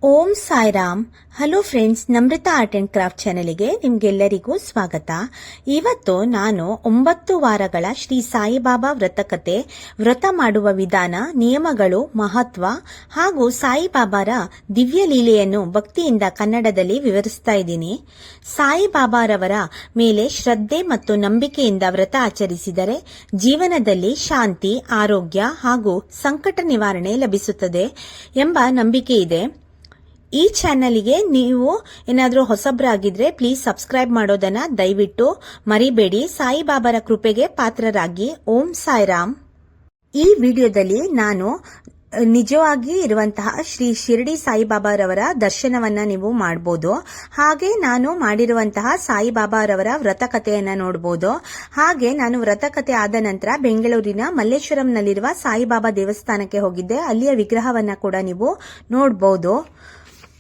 Om Sairam. Hello friends, Namrata art and craft ಚಾನೆಲ್ಗೆ ನಿಮ್ಗೆಲ್ಲರಿಗೂ ಸ್ವಾಗತ. ಇವತ್ತು ನಾನು 9 ವಾರಗಳ ಶ್ರೀ ಸಾಯಿಬಾಬಾ ವ್ರತಕತೆ, ವ್ರತ ಮಾಡುವ ವಿಧಾನ, ನಿಯಮಗಳು, ಮಹತ್ವ ಹಾಗೂ ಸಾಯಿಬಾಬಾರ ದಿವ್ಯ ಲೀಲೆಯನ್ನು ಭಕ್ತಿಯಿಂದ ಕನ್ನಡದಲ್ಲಿ ವಿವರಿಸ್ತಾ ಇದ್ದೀನಿ. ಸಾಯಿಬಾಬಾರವರ ಮೇಲೆ ಶ್ರದ್ಧೆ ಮತ್ತು ನಂಬಿಕೆಯಿಂದ ವ್ರತ ಆಚರಿಸಿದರೆ ಜೀವನದಲ್ಲಿ ಶಾಂತಿ, ಆರೋಗ್ಯ ಹಾಗೂ ಸಂಕಟ ನಿವಾರಣೆ ಲಭಿಸುತ್ತದೆ ಎಂಬ ನಂಬಿಕೆ ಇದೆ. ಈ ಚಾನಲ್ಗೆ ನೀವು ಏನಾದರೂ ಹೊಸಬ್ರಾಗಿದ್ರೆ ಪ್ಲೀಸ್ ಸಬ್ಸ್ಕ್ರೈಬ್ ಮಾಡೋದನ್ನ ದಯವಿಟ್ಟು ಮರಿಬೇಡಿ. ಸಾಯಿಬಾಬಾರ ಕೃಪೆಗೆ ಪಾತ್ರರಾಗಿ. ಓಂ ಸಾಯಿರಾಮ್. ಈ ವಿಡಿಯೋದಲ್ಲಿ ನಾನು ನಿಜವಾಗಿ ಇರುವಂತಹ ಶ್ರೀ ಶಿರಡಿ ಸಾಯಿಬಾಬಾರವರ ದರ್ಶನವನ್ನ ನೀವು ಮಾಡಬಹುದು. ಹಾಗೆ ನಾನು ಮಾಡಿರುವಂತಹ ಸಾಯಿಬಾಬಾರವರ ವ್ರತಕಥೆಯನ್ನ ನೋಡಬಹುದು. ಹಾಗೆ ನಾನು ವ್ರತಕಥೆ ಆದ ನಂತರ ಬೆಂಗಳೂರಿನ ಮಲ್ಲೇಶ್ವರಂನಲ್ಲಿರುವ ಸಾಯಿಬಾಬಾ ದೇವಸ್ಥಾನಕ್ಕೆ ಹೋಗಿದ್ದೆ. ಅಲ್ಲಿಯ ವಿಗ್ರಹವನ್ನ ಕೂಡ ನೀವು ನೋಡಬಹುದು.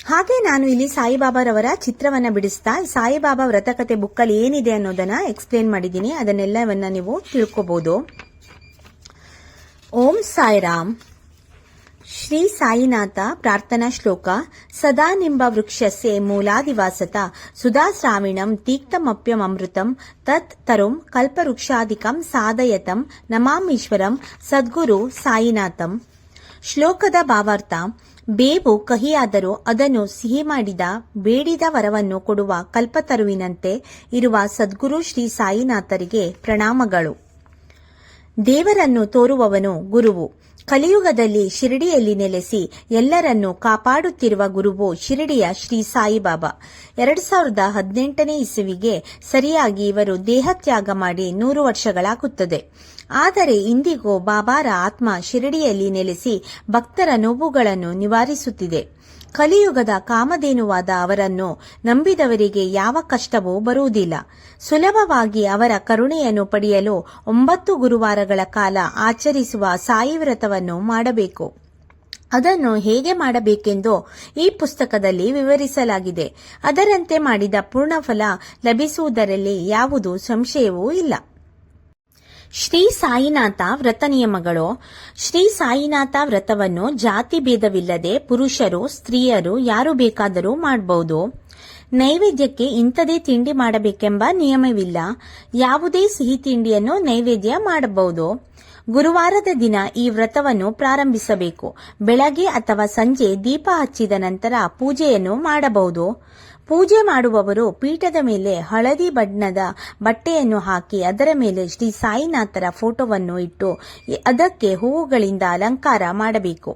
ಹಾಗೆ ನಾನು ಇಲ್ಲಿ ಸಾಯಿಬಾಬಾರವರ ಚಿತ್ರವನ್ನ ಬಿಡಿಸ್ತಾ ಸಾಯಿಬಾಬಾ ವ್ರತಕಥೆ ಬುಕ್ಕಲ್ಲಿ ಏನಿದೆ ಅನ್ನೋದನ್ನ ಎಕ್ಸ್ಪ್ಲೇನ್ ಮಾಡಿದ್ದೀನಿ. ಅದನ್ನೆಲ್ಲವನ್ನ ನೀವು ತಿಳ್ಕೋಬಹುದು. ಓಂ ಸಾಯಿರಾಮ್. ಶ್ರೀ ಸಾಯಿನಾಥ ಪ್ರಾರ್ಥನಾ ಶ್ಲೋಕ. ಸದಾ ನಿಂಬ ವೃಕ್ಷಸ್ಯೆ ಮೂಲಾದಿವಾಸತ ಸುಧಾ ಶ್ರಾವಿಣಂ ತೀಕ್ತಮಪ್ಯಮೃತಂ ತತ್ ತರುಂ ಕಲ್ಪವೃಕ್ಷಾಧಿಕಂ ಸಾಧಯತಂ ನಮಾಮೀಶ್ವರಂ ಸದ್ಗುರು ಸಾಯಿನಾಥಂ. ಶ್ಲೋಕದ ಭಾವಾರ್ಥ: ಬೇವು ಕಹಿಯಾದರೂ ಅದನ್ನು ಸಿಹಿ ಮಾಡಿದ ಬೇಡಿದ ವರವನ್ನು ಕೊಡುವ ಕಲ್ಪತರುವಿನಂತೆ ಇರುವ ಸದ್ಗುರು ಶ್ರೀ ಸಾಯಿನಾಥರಿಗೆ ಪ್ರಣಾಮಗಳು. ದೇವರನ್ನು ತೋರುವವನು ಗುರುವು. ಕಲಿಯುಗದಲ್ಲಿ ಶಿರಡಿಯಲ್ಲಿ ನೆಲೆಸಿ ಎಲ್ಲರನ್ನೂ ಕಾಪಾಡುತ್ತಿರುವ ಗುರುವು ಶಿರಡಿಯ ಶ್ರೀ ಸಾಯಿಬಾಬಾ. 2018ನೇ ಇಸವಿಗೆ ಸರಿಯಾಗಿ ಇವರು ದೇಹತ್ಯಾಗ ಮಾಡಿ 100 ವರ್ಷಗಳಾಗುತ್ತದೆ. ಆದರೆ ಇಂದಿಗೂ ಬಾಬಾರ ಆತ್ಮ ಶಿರಡಿಯಲ್ಲಿ ನೆಲೆಸಿ ಭಕ್ತರ ನೋವುಗಳನ್ನು ನಿವಾರಿಸುತ್ತಿದೆ. ಕಲಿಯುಗದ ಕಾಮಧೇನುವಾದ ಅವರನ್ನು ನಂಬಿದವರಿಗೆ ಯಾವ ಕಷ್ಟವೂ ಬರುವುದಿಲ್ಲ. ಸುಲಭವಾಗಿ ಅವರ ಕರುಣೆಯನ್ನು ಪಡೆಯಲು 9 ಗುರುವಾರಗಳ ಕಾಲ ಆಚರಿಸುವ ಸಾಯಿ ವ್ರತವನ್ನು ಮಾಡಬೇಕು. ಅದನ್ನು ಹೇಗೆ ಮಾಡಬೇಕೆಂದು ಈ ಪುಸ್ತಕದಲ್ಲಿ ವಿವರಿಸಲಾಗಿದೆ. ಅದರಂತೆ ಮಾಡಿದ ಪೂರ್ಣಫಲ ಲಭಿಸುವುದರಲ್ಲಿ ಯಾವುದೂ ಸಂಶಯವೂ ಇಲ್ಲ. ಶ್ರೀ ಸಾಯಿನಾಥ ವ್ರತ ನಿಯಮಗಳು. ಶ್ರೀ ಸಾಯಿನಾಥ ವ್ರತವನ್ನು ಜಾತಿ ಭೇದವಿಲ್ಲದೆ ಪುರುಷರು, ಸ್ತ್ರೀಯರು ಯಾರು ಬೇಕಾದರೂ ಮಾಡಬಹುದು. ನೈವೇದ್ಯಕ್ಕೆ ಇಂಥದೇ ತಿಂಡಿ ಮಾಡಬೇಕೆಂಬ ನಿಯಮವಿಲ್ಲ. ಯಾವುದೇ ಸಿಹಿ ತಿಂಡಿಯನ್ನು ನೈವೇದ್ಯ ಮಾಡಬಹುದು. ಗುರುವಾರದ ದಿನ ಈ ವ್ರತವನ್ನು ಪ್ರಾರಂಭಿಸಬೇಕು. ಬೆಳಗ್ಗೆ ಅಥವಾ ಸಂಜೆ ದೀಪ ಹಚ್ಚಿದ ನಂತರ ಪೂಜೆಯನ್ನು ಮಾಡಬಹುದು. ಪೂಜೆ ಮಾಡುವವರು ಪೀಠದ ಮೇಲೆ ಹಳದಿ ಬಣ್ಣದ ಬಟ್ಟೆಯನ್ನು ಹಾಕಿ ಅದರ ಮೇಲೆ ಶ್ರೀ ಸಾಯಿನಾಥರ ಫೋಟೋವನ್ನು ಇಟ್ಟು ಅದಕ್ಕೆ ಹೂವುಗಳಿಂದ ಅಲಂಕಾರ ಮಾಡಬೇಕು.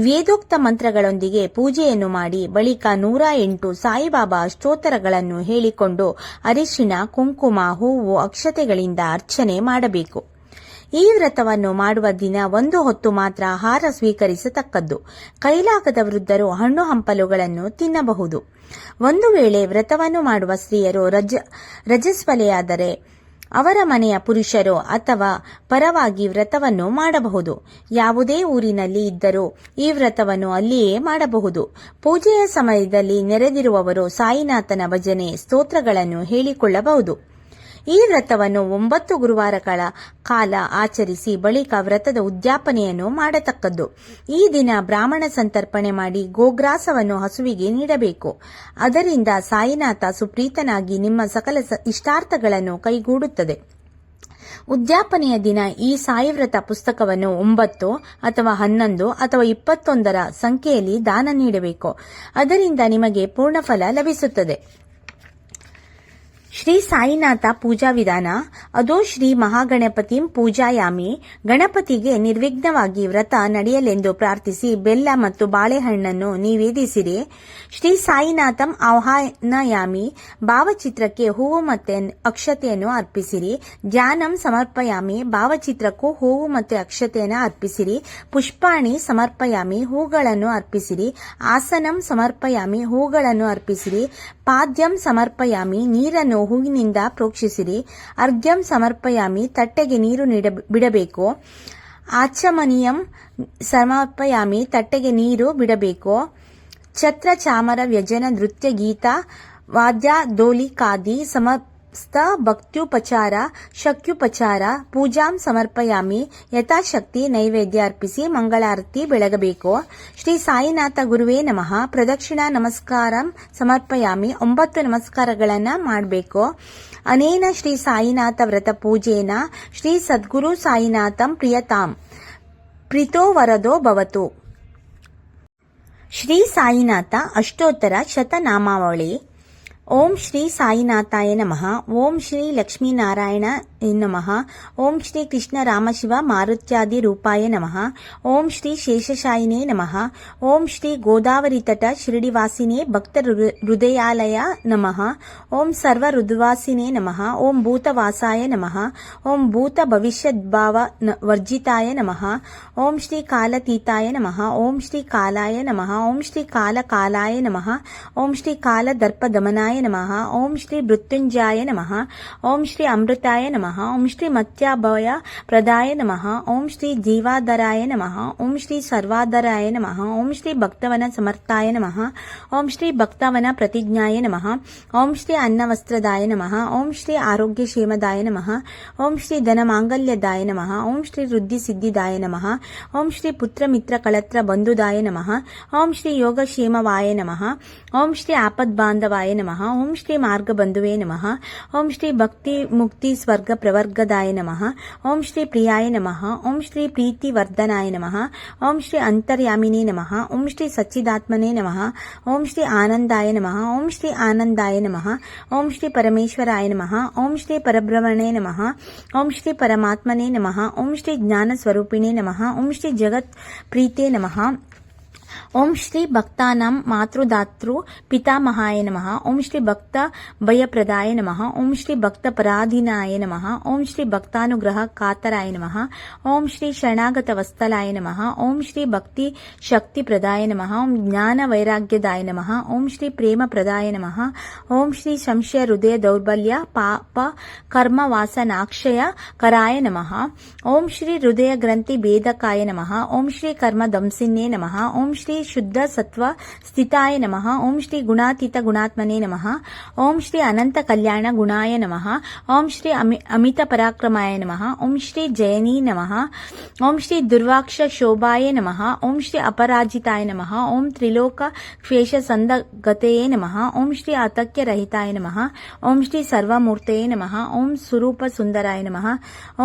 ವೇದೋಕ್ತ ಮಂತ್ರಗಳೊಂದಿಗೆ ಪೂಜೆಯನ್ನು ಮಾಡಿ ಬಳಿಕ 108 ಸಾಯಿಬಾಬಾ ಸ್ತೋತ್ರಗಳನ್ನು ಹೇಳಿಕೊಂಡು ಅರಿಶಿಣ, ಕುಂಕುಮ, ಹೂವು, ಅಕ್ಷತೆಗಳಿಂದ ಅರ್ಚನೆ ಮಾಡಬೇಕು. ಈ ವ್ರತವನ್ನು ಮಾಡುವ ದಿನ 1 ಹೊತ್ತು ಮಾತ್ರ ಆಹಾರ ಸ್ವೀಕರಿಸತಕ್ಕದ್ದು. ಕೈಲಾಗದ ವೃದ್ಧರು ಹಣ್ಣು ಹಂಪಲುಗಳನ್ನು ತಿನ್ನಬಹುದು. ಒಂದು ವೇಳೆ ವ್ರತವನ್ನು ಮಾಡುವ ಸ್ತ್ರೀಯರು ರಜಸ್ವಲೆಯಾದರೆ ಅವರ ಮನೆಯ ಪುರುಷರು ಅಥವಾ ಪರವಾಗಿ ವ್ರತವನ್ನು ಮಾಡಬಹುದು. ಯಾವುದೇ ಊರಿನಲ್ಲಿ ಇದ್ದರೂ ಈ ವ್ರತವನ್ನು ಅಲ್ಲಿಯೇ ಮಾಡಬಹುದು. ಪೂಜೆಯ ಸಮಯದಲ್ಲಿ ನೆರೆದಿರುವವರು ಸಾಯಿನಾಥನ ಭಜನೆ, ಸ್ತೋತ್ರಗಳನ್ನು ಹೇಳಿಕೊಳ್ಳಬಹುದು. ಈ ವ್ರತವನ್ನು 9 ಗುರುವಾರಗಳ ಕಾಲ ಆಚರಿಸಿ ಬಳಿಕ ವ್ರತದ ಉದ್ಯಾಪನೆಯನ್ನು ಮಾಡತಕ್ಕದ್ದು. ಈ ದಿನ ಬ್ರಾಹ್ಮಣ ಸಂತರ್ಪಣೆ ಮಾಡಿ ಗೋಗ್ರಾಸವನ್ನು ಹಸುವಿಗೆ ನೀಡಬೇಕು. ಅದರಿಂದ ಸಾಯಿನಾಥ ಸುಪ್ರೀತನಾಗಿ ನಿಮ್ಮ ಸಕಲ ಇಷ್ಟಾರ್ಥಗಳನ್ನು ಕೈಗೂಡುತ್ತದೆ. ಉದ್ಯಾಪನೆಯ ದಿನ ಈ ಸಾಯಿವ್ರತ ಪುಸ್ತಕವನ್ನು 9 ಅಥವಾ 11 ಅಥವಾ 21ರ ಸಂಖ್ಯೆಯಲ್ಲಿ ದಾನ ನೀಡಬೇಕು. ಅದರಿಂದ ನಿಮಗೆ ಪೂರ್ಣಫಲ ಲಭಿಸುತ್ತದೆ. ಶ್ರೀ ಸಾಯಿನಾಥ ಪೂಜಾ ವಿಧಾನ. ಅದೋ ಶ್ರೀ ಮಹಾಗಣಪತಿಂ ಪೂಜಾಯಾಮಿ. ಗಣಪತಿಗೆ ನಿರ್ವಿಘ್ನವಾಗಿ ವ್ರತ ನಡೆಯಲೆಂದು ಪ್ರಾರ್ಥಿಸಿ ಬೆಲ್ಲ ಮತ್ತು ಬಾಳೆಹಣ್ಣನ್ನು ನಿವೇದಿಸಿರಿ. ಶ್ರೀ ಸಾಯಿನಾಥಂ ಆಹ್ವಾನಯಾಮಿ. ಭಾವಚಿತ್ರಕ್ಕೆ ಹೂವು ಮತ್ತು ಅಕ್ಷತೆಯನ್ನು ಅರ್ಪಿಸಿರಿ. ಧ್ಯಾನಂ ಸಮರ್ಪಯಾಮಿ. ಭಾವಚಿತ್ರಕ್ಕೂ ಹೂವು ಮತ್ತು ಅಕ್ಷತೆಯನ್ನು ಅರ್ಪಿಸಿರಿ. ಪುಷ್ಪಾಣಿ ಸಮರ್ಪಯಾಮಿ. ಹೂಗಳನ್ನು ಅರ್ಪಿಸಿರಿ. ಆಸನಂ ಸಮರ್ಪಯಾಮಿ. ಹೂಗಳನ್ನು ಅರ್ಪಿಸಿರಿ. ಪಾದ್ಯಂ ಸಮರ್ಪಯಾಮಿ. ನೀರನ್ನು ಹೂವಿನಿಂದ ಪ್ರೋಕ್ಷಿಸಿರಿ. ಅರ್ಘ್ಯಂ ಸಮರ್ಪಯಾಮಿ. ತಟ್ಟೆಗೆ ನೀರು ಬಿಡಬೇಕು. ಆಚಮನೀಯಂ ಸಮರ್ಪಯಾಮಿ. ತಟ್ಟೆಗೆ ನೀರು ಬಿಡಬೇಕು. ಛತ್ರ ಚಾಮರ ವ್ಯಜನ ನೃತ್ಯ ಗೀತ ವಾದ್ಯ ದೋಲಿಕಾದಿ ಭಕ್ತ್ಯುಪಚಾರ ಶಕ್ಯುಪಚಾರ ಪೂಜಾಂ ಸಮರ್ಪಯಾಮಿ. ಯಥಾಶಕ್ತಿ ನೈವೇದ್ಯ ಅರ್ಪಿಸಿ ಮಂಗಳಾರತಿ ಬೆಳಗಬೇಕು. ಶ್ರೀ ಸಾಯಿನಾಥ ಗುರುವೇ ನಮಃ. ಪ್ರದಕ್ಷಿಣಾ ನಮಸ್ಕಾರಂ ಸಮರ್ಪಯಾಮಿ. 9 ನಮಸ್ಕಾರಗಳನ್ನ ಮಾಡಬೇಕು. ಅನೇನ ಶ್ರೀ ಸಾಯಿನಾಥ ವ್ರತ ಪೂಜೇನ ಶ್ರೀ ಸದ್ಗುರು ಸಾಯಿನಾಥಂ ಪ್ರಿಯತಾಂ ಪ್ರೀತೋ ವರದೋ ಭವತು. ಶ್ರೀ ಸಾಯಿನಾಥ ಅಷ್ಟೋತ್ತರ ಶತನಾಮಾವಳಿ. ಓಂ ಶ್ರೀ ಸಾಯಿನಾಥಾಯ ನಮಃ. ಓಂ ಶ್ರೀ ಲಕ್ಷ್ಮೀನಾರಾಯಣ ನಮಃ. ಓಂ ಶ್ರೀ ಕೃಷ್ಣ ರಾಮಶಿವ ಮಾರುತ್ಯಾದಿ ರೂಪಾಯ ನಮಃ. ಓಂ ಶ್ರೀ ಶೇಷಶಾಯಿನೇ ನಮಃ. ಓಂ ಶ್ರೀ ಗೋದಾವರಿ ತಟ ಶಿರಡಿವಾಸಿನೇ ಭಕ್ತ ಹೃದಯಾಲಯ ನಮಃ. ಓಂ ಸರ್ವ ಋದುವಾಸಿನೇ ನಮಃ. ಓಂ ಭೂತವಾಸಾಯ ನಮಃ. ಓಂ ಭೂತ ಭವಿಷ್ಯದ್ಭಾವ ವರ್ಜಿತಾಯ ನಮಃ. ಓಂ ಶ್ರೀ ಕಾಲತೀತಾಯ ನಮಃ. ಓಂ ಶ್ರೀ ಕಾಲಾಯ ನಮಃ. ಓಂ ಶ್ರೀ ಕಾಲಕಾಲಾಯ ನಮಃ. ಓಂ ಶ್ರೀ ಕಾಲದರ್ಪ ದಮನಾಯ ನಮಃ. ಓಂ ಶ್ರೀ ಮೃತ್ಯುಂಜಯಾಯ ನಮಃ. ಓಂ ಶ್ರೀ ಅಮೃತಾಯ ನಮಃ. ಓಂ ಶ್ರೀ ಮತ್ಯಾಭಯ ಪ್ರದಾಯ ನಮಃ. ಓಂ ಶ್ರೀ ಜೀವಾಧರಾಯ ನಮಃ. ಓಂ ಶ್ರೀ ಸರ್ವಾಧರಾಯ ನಮಃ. ಓಂ ಶ್ರೀ ಭಕ್ತವನ ಸಮರ್ಥಾಯ ನಮಃ. ಓಂ ಶ್ರೀ ಭಕ್ತವನ ಪ್ರತಿಜ್ಞಾಯ ನಮಃ. ಓಂ ಶ್ರೀ ಅನ್ನವಸ್ತ್ರದಾಯ ನಮಃ. ಓಂ ಶ್ರೀ ಆರೋಗ್ಯಕ್ಷೇಮದಾಯ ನಮಃ. ಓಂ ಶ್ರೀ ಧನಮಾಂಗಲ್ಯದಾಯ ನಮಃ. ಓಂ ಶ್ರೀ ವೃದ್ಧಿ ಸಿದ್ಧಿದಾಯ ನಮಃ. ಓಂ ಶ್ರೀ ಪುತ್ರ ಮಿತ್ರ ಕಳತ್ರ ಬಂಧುದಾಯ ನಮಃ. ಓಂ ಶ್ರೀ ಯೋಗಕ್ಷೇಮವಾಯ ನಮಃ. ಓಂ ಶ್ರೀ ಆಪದ್ಬಾಂಧವಾಯ ನಮಃ. ಓಂ ಶ್ರೀ ಮಾರ್ಗಬಂಧುವೇ ನಮಃ. ಓಂ ಶ್ರೀ ಭಕ್ತಿ ಮುಕ್ತಿ ಸ್ವರ್ಗ ಪ್ರವರ್ಗದಾಯ ನಮಃ. ಓಂ ಶ್ರೀ ಪ್ರಿಯಾಯ ನಮಃ. ಓಂ ಶ್ರೀ ಪ್ರೀತಿ ವರ್ಧನಾಯ ನಮಃ. ಓಂ ಶ್ರೀ ಅಂತರ್ಯಾಮಿನೇ ನಮಃ. ಓಂ ಶ್ರೀ ಸಚ್ಚಿದಾತ್ಮನೇ ನಮಃ. ಓಂ ಶ್ರೀ ಆನಂದಾಯ ನಮಃ. ಓಂ ಶ್ರೀ ಆನಂದಾಯ ನಮಃ. ಓಂ ಶ್ರೀ ಪರಮೇಶ್ವರಾಯ ನಮಃ. ಓಂ ಶ್ರೀ ಪರಬ್ರಹ್ಮಣೇ ನಮಃ. ಓಂ ಶ್ರೀ ಪರಮಾತ್ಮನೇ ನಮಃ. ಓಂ ಶ್ರೀ ಜ್ಞಾನ ಸ್ವರೂಪಿಣೇ ನಮಃ. ಓಂ ಶ್ರೀ ಜಗತ್ ಪ್ರೀತೇ ನಮಃ. ಓಂ ಶ್ರೀ ಭಕ್ತಾನಾಂ ಮಾತೃದಾತೃ ಪಿತಾಮಹಾಯ ನಮಃ. ಓಂ ಶ್ರೀ ಭಕ್ತ ಭಯಪ್ರದಾಯ ನಮಃ. ಓಂ ಶ್ರೀ ಭಕ್ತ ಪರಾಧೀನಾಯ ನಮಃ. ಓಂ ಶ್ರೀ ಭಕ್ತಾನುಗ್ರಹ ಕಾತರಾಯ ನಮಃ. ಓಂ ಶ್ರೀ ಶರಣಾಗತ ವತ್ಸಲಾಯ ನಮಃ. ಓಂ ಶ್ರೀ ಭಕ್ತಿ ಶಕ್ತಿ ಪ್ರದಾಯ ನಮಃ. ಓಂ ಜ್ಞಾನ ವೈರಾಗ್ಯದಾಯ ನಮಃ. ಓಂ ಶ್ರೀ ಪ್ರೇಮ ಪ್ರದಾಯ ನಮಃ. ಓಂ ಶ್ರೀ ಸಂಶಯ ಹೃದಯ ದೌರ್ಬಲ್ಯ ಪಾಪ ಕರ್ಮ ವಾಸನಾಕ್ಷಯ ಕರಾಯ ನಮಃ. ಓಂ ಶ್ರೀ ಹೃದಯ ಗ್ರಂಥಿ ಭೇದಕಾಯ ನಮಃ. ಓಂ ಶ್ರೀ ಕರ್ಮ ದಂಸಿನ್ಯೇ ನಮಃ. ಓಂ ಶ್ರೀ ಶುದ್ಧ ಸತ್ವ ಸ್ಥಿತಾಯ ನಮಃ. ಓಂ ಶ್ರೀ ಗುಣಾತೀತ ಗುಣಾತ್ಮನೇ ನಮಃ. ಓಂ ಶ್ರೀ ಅನಂತ ಕಲ್ಯಾಣ ಗುಣಾಯ ನಮಃ. ಓಂ ಶ್ರೀ ಅಮಿತ ಪರಾಕ್ರಮಾಯ ನಮಃ. ಓಂ ಶ್ರೀ ಜಯನೀ ನಮಃ. ಓಂ ಶ್ರೀ ದುರ್ವಾಕ್ಷ ಶೋಭಾಯ ನಮಃ. ಓಂ ಶ್ರೀ ಅಪರಾಜಿತಾಯ ನಮಃ. ಓಂ ತ್ರಿಲೋಕ ಕ್ಷೇಷ ಸಂದಗತೆಯೇ ನಮಃ. ಓಂ ಶ್ರೀ ಅತಕ್ಯ ರಹಿತಾಯ ನಮಃ. ಓಂ ಶ್ರೀ ಸರ್ವಮೂರ್ತಯೇ ನಮಃ. ಓಂ ಸುರೂಪ ಸುಂದರಾಯ ನಮಃ.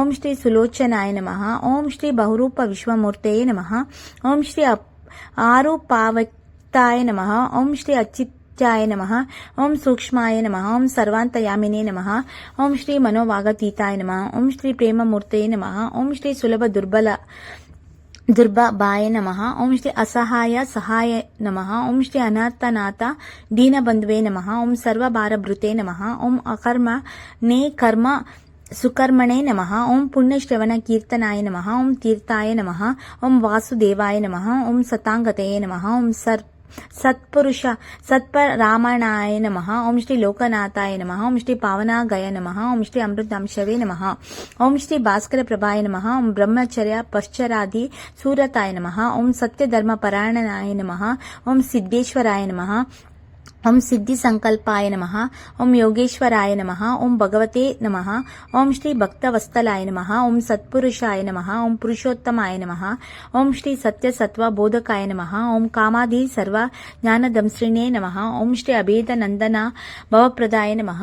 ಓಂ ಶ್ರೀ ಸುಲೋಚನಾಯ ನಮಃ. ಓಂ ಶ್ರೀ ಬಹುರೂಪ ವಿಶ್ವಮೂರ್ತಯೇ ನಮಃ. ಓಂ ಶ್ರೀ ಆರೂಪಾವಕ್ತಾಯ ನಮಃ. ಓಂ ಶ್ರೀ ಅಚ್ಚಿತ್ಯಾಯ ನಮಃ. ಓಂ ಸೂಕ್ಷ್ಮಾಯ ನಮಃ. ಓಂ ಸರ್ವಾಂತಯಾಮಿನೇ ನಮಃ. ಓಂ ಶ್ರೀ ಮನೋವಾಗತೀತಾಯ ನಮಃ. ಓಂ ಶ್ರೀ ಪ್ರೇಮಮೂರ್ತಯೇ ನಮಃ. ಓಂ ಶ್ರೀ ಸುಲಭ ದುರ್ಬಾಯ ನಮಃ. ಓಂ ಶ್ರೀ ಅಸಹಾಯ ಸಹಾಯ ನಮಃ. ಓಂ ಶ್ರೀ ಅನಾಥನಾಥ ದೀನಬಂಧುವೇ ನಮಃ. ಓಂ ಸರ್ವಭಾರಭೃತೆ ನಮಃ. ಓಂ ಅಕರ್ಮ ನೇ ಕರ್ಮ ಸುಕರ್ಮಣೇ ನಮಃ. ಓಂ ಪುಣ್ಯಶ್ರವಣ ಕೀರ್ತನಾಯ ನಮಃ. ಓಂ ತೀರ್ಥಾಯ ನಮಃ. ಓಂ ವಾಸುದೇವಾಯ ನಮಃ. ಓಂ ಸತಾಂಗತೆಯೇ ನಮಃ. ಓಂ ಸತ್ಪುರುಷ ಸತ್ಪರಾಮಣಾಯ ನಮಃ. ಓಂ ಶ್ರೀ ಲೋಕನಾಥಾಯ ನಮಃ. ಓಂ ಶ್ರೀ ಪಾವನಾಗಯ ನಮಃ. ಓಂ ಶ್ರೀ ಅಮೃತಾಂಶವೇ ನಮಃ. ಓಂ ಶ್ರೀ ಭಾಸ್ಕರ ಪ್ರಭಾಯ ನಮಃ. ಓಂ ಬ್ರಹ್ಮಚರ್ಯ ಪಶ್ಚರಾದಿ ಸೂರತಾಯ ನಮಃ. ಓಂ ಸತ್ಯಧರ್ಮ ಪರಾಯಣಾಯ ನಮಃ. ಓಂ ಸಿದ್ದೇಶ್ವರಾಯ ನಮಃ. ಓಂ ಸಿದ್ಧಿ ಸಂಕಲ್ಪಾಯ ನಮಃ. ಓಂ ಯೋಗೇಶ್ವರಾಯ ನಮಃ. ಓಂ ಭಗವತೆ ನಮಃ. ಓಂ ಶ್ರೀ ಭಕ್ತವತ್ಸಲಾಯ ನಮಃ. ಓಂ ಸತ್ಪುರುಷಾಯ ನಮಃ. ಓಂ ಪುರುಷೋತ್ತಮಾಯ ನಮಃ. ಓಂ ಶ್ರೀ ಸತ್ಯ ಸತ್ವ ಬೋಧಕಾಯ ನಮಃ. ಓಂ ಕಾಮಾದಿ ಸರ್ವ ಜ್ಞಾನದಂಶ್ರಿಣೇ ನಮಃ. ಓಂ ಶ್ರೀ ಅಭೇದ ನಂದನ ಭವಪ್ರದಾಯ ನಮಃ.